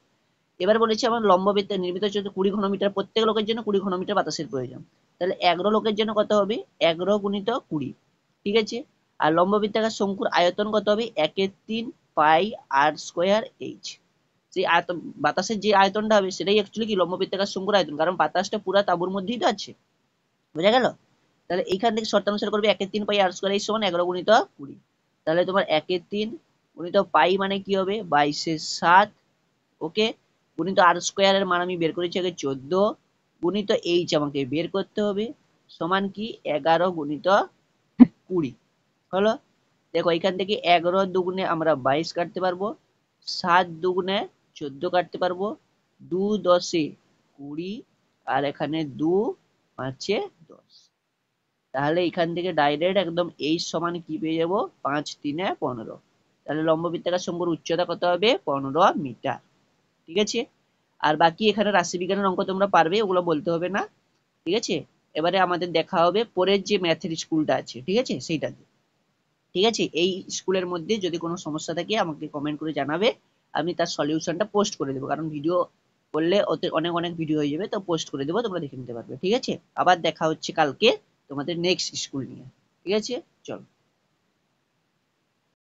এবার বলেছি আমার লম্ব বৃত্তে নির্মিত হচ্ছে 20 ঘন মিটার, প্রত্যেক লোকের জন্য 20 ঘন মিটার বাতাসের প্রয়োজন। তাহলে 11 লোকের জন্য কত হবে? 11 গুণিত 20। ঠিক আছে, আর লম্ব বৃত্তাকার শঙ্কুর আয়তন কত হবে? 1/3 পাই আর স্কয়ার এইচ। সেই আয়তন, বাতাসের যে আয়তনটা হবে সেটাই অ্যাকচুয়ালি কি লম্ব বৃত্তাকার শঙ্কুর আয়তন, কারণ বাতাসটা পুরো তাঁবুর মধ্যেই তো আছে। বোঝা গেল? তাহলে এইখান থেকে শর্তানুসারে করবে 1/3 পাই আর স্কয়ার এইচ সমান 11 গুণিত 20। তাহলে তোমার 1/3 গুণিত পাই মানে কি হবে? 22/7, ওকে, গুণিত আর স্কয়ারের মান আমি বের করেছি আগে 14, গুণিত এইচ আমাকে বের করতে হবে, সমান কি 11 গুণিত 20 হলো। দেখো এখান থেকে 11 দুগুণে আমরা 22 কাটতে পারবো, 7 দুগুণে 14 কাটতে পারবো, 2 10 20, আর এখানে 2 5 10। তাহলে এখান থেকে ডাইরেক্ট একদম এইচ সমান কি পেয়ে যাবো? 5 3 15। তাহলে লম্ব বৃত্তাকার শঙ্কুর উচ্চতা কত হবে? 15 মিটার। ঠিক আছে, আর বাকি এখানে রাশিবিজ্ঞানের অঙ্ক তোমরা পারবে, ওগুলো বলতে হবে না। ঠিক আছে, এবারে আমাদের দেখা হবে পরের যে ম্যাথের স্কুলটা আছে, ঠিক আছে, সেইটাতে। ঠিক আছে, এই স্কুলের মধ্যে যদি কোনো সমস্যা থাকে আমাকে কমেন্ট করে জানাবে, আমি তার সলিউশনটা পোস্ট করে দেবো, কারণ ভিডিও করলে ওতে অনেক অনেক ভিডিও হয়ে যাবে, তো পোস্ট করে দেবো, তোমরা দেখে নিতে পারবে। ঠিক আছে, আবার দেখা হচ্ছে কালকে তোমাদের নেক্সট স্কুল নিয়ে। ঠিক আছে, চলো।